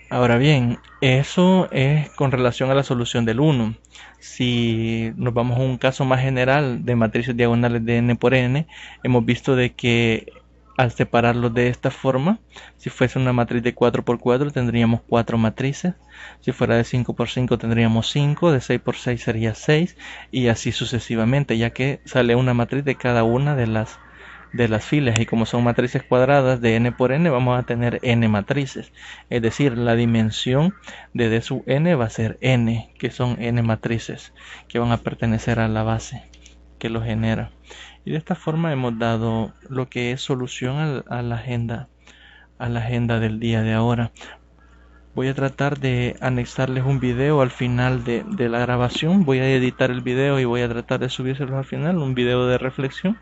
Ahora bien, eso es con relación a la solución del 1. Si nos vamos a un caso más general de matrices diagonales de n por n, hemos visto de que al separarlos de esta forma, si fuese una matriz de 4 por 4 tendríamos 4 matrices, si fuera de 5 por 5 tendríamos 5, de 6 por 6 sería 6 y así sucesivamente, ya que sale una matriz de cada una de las filas, y como son matrices cuadradas de n por n vamos a tener n matrices, es decir, la dimensión de D sub n va a ser n, que son n matrices que van a pertenecer a la base que lo genera. Y de esta forma hemos dado lo que es solución a la agenda del día de ahora. Voy a tratar de anexarles un video al final de la grabación. Voy a editar el video y voy a tratar de subírselos al final, un video de reflexión,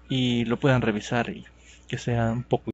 y lo puedan revisar y que sea un poco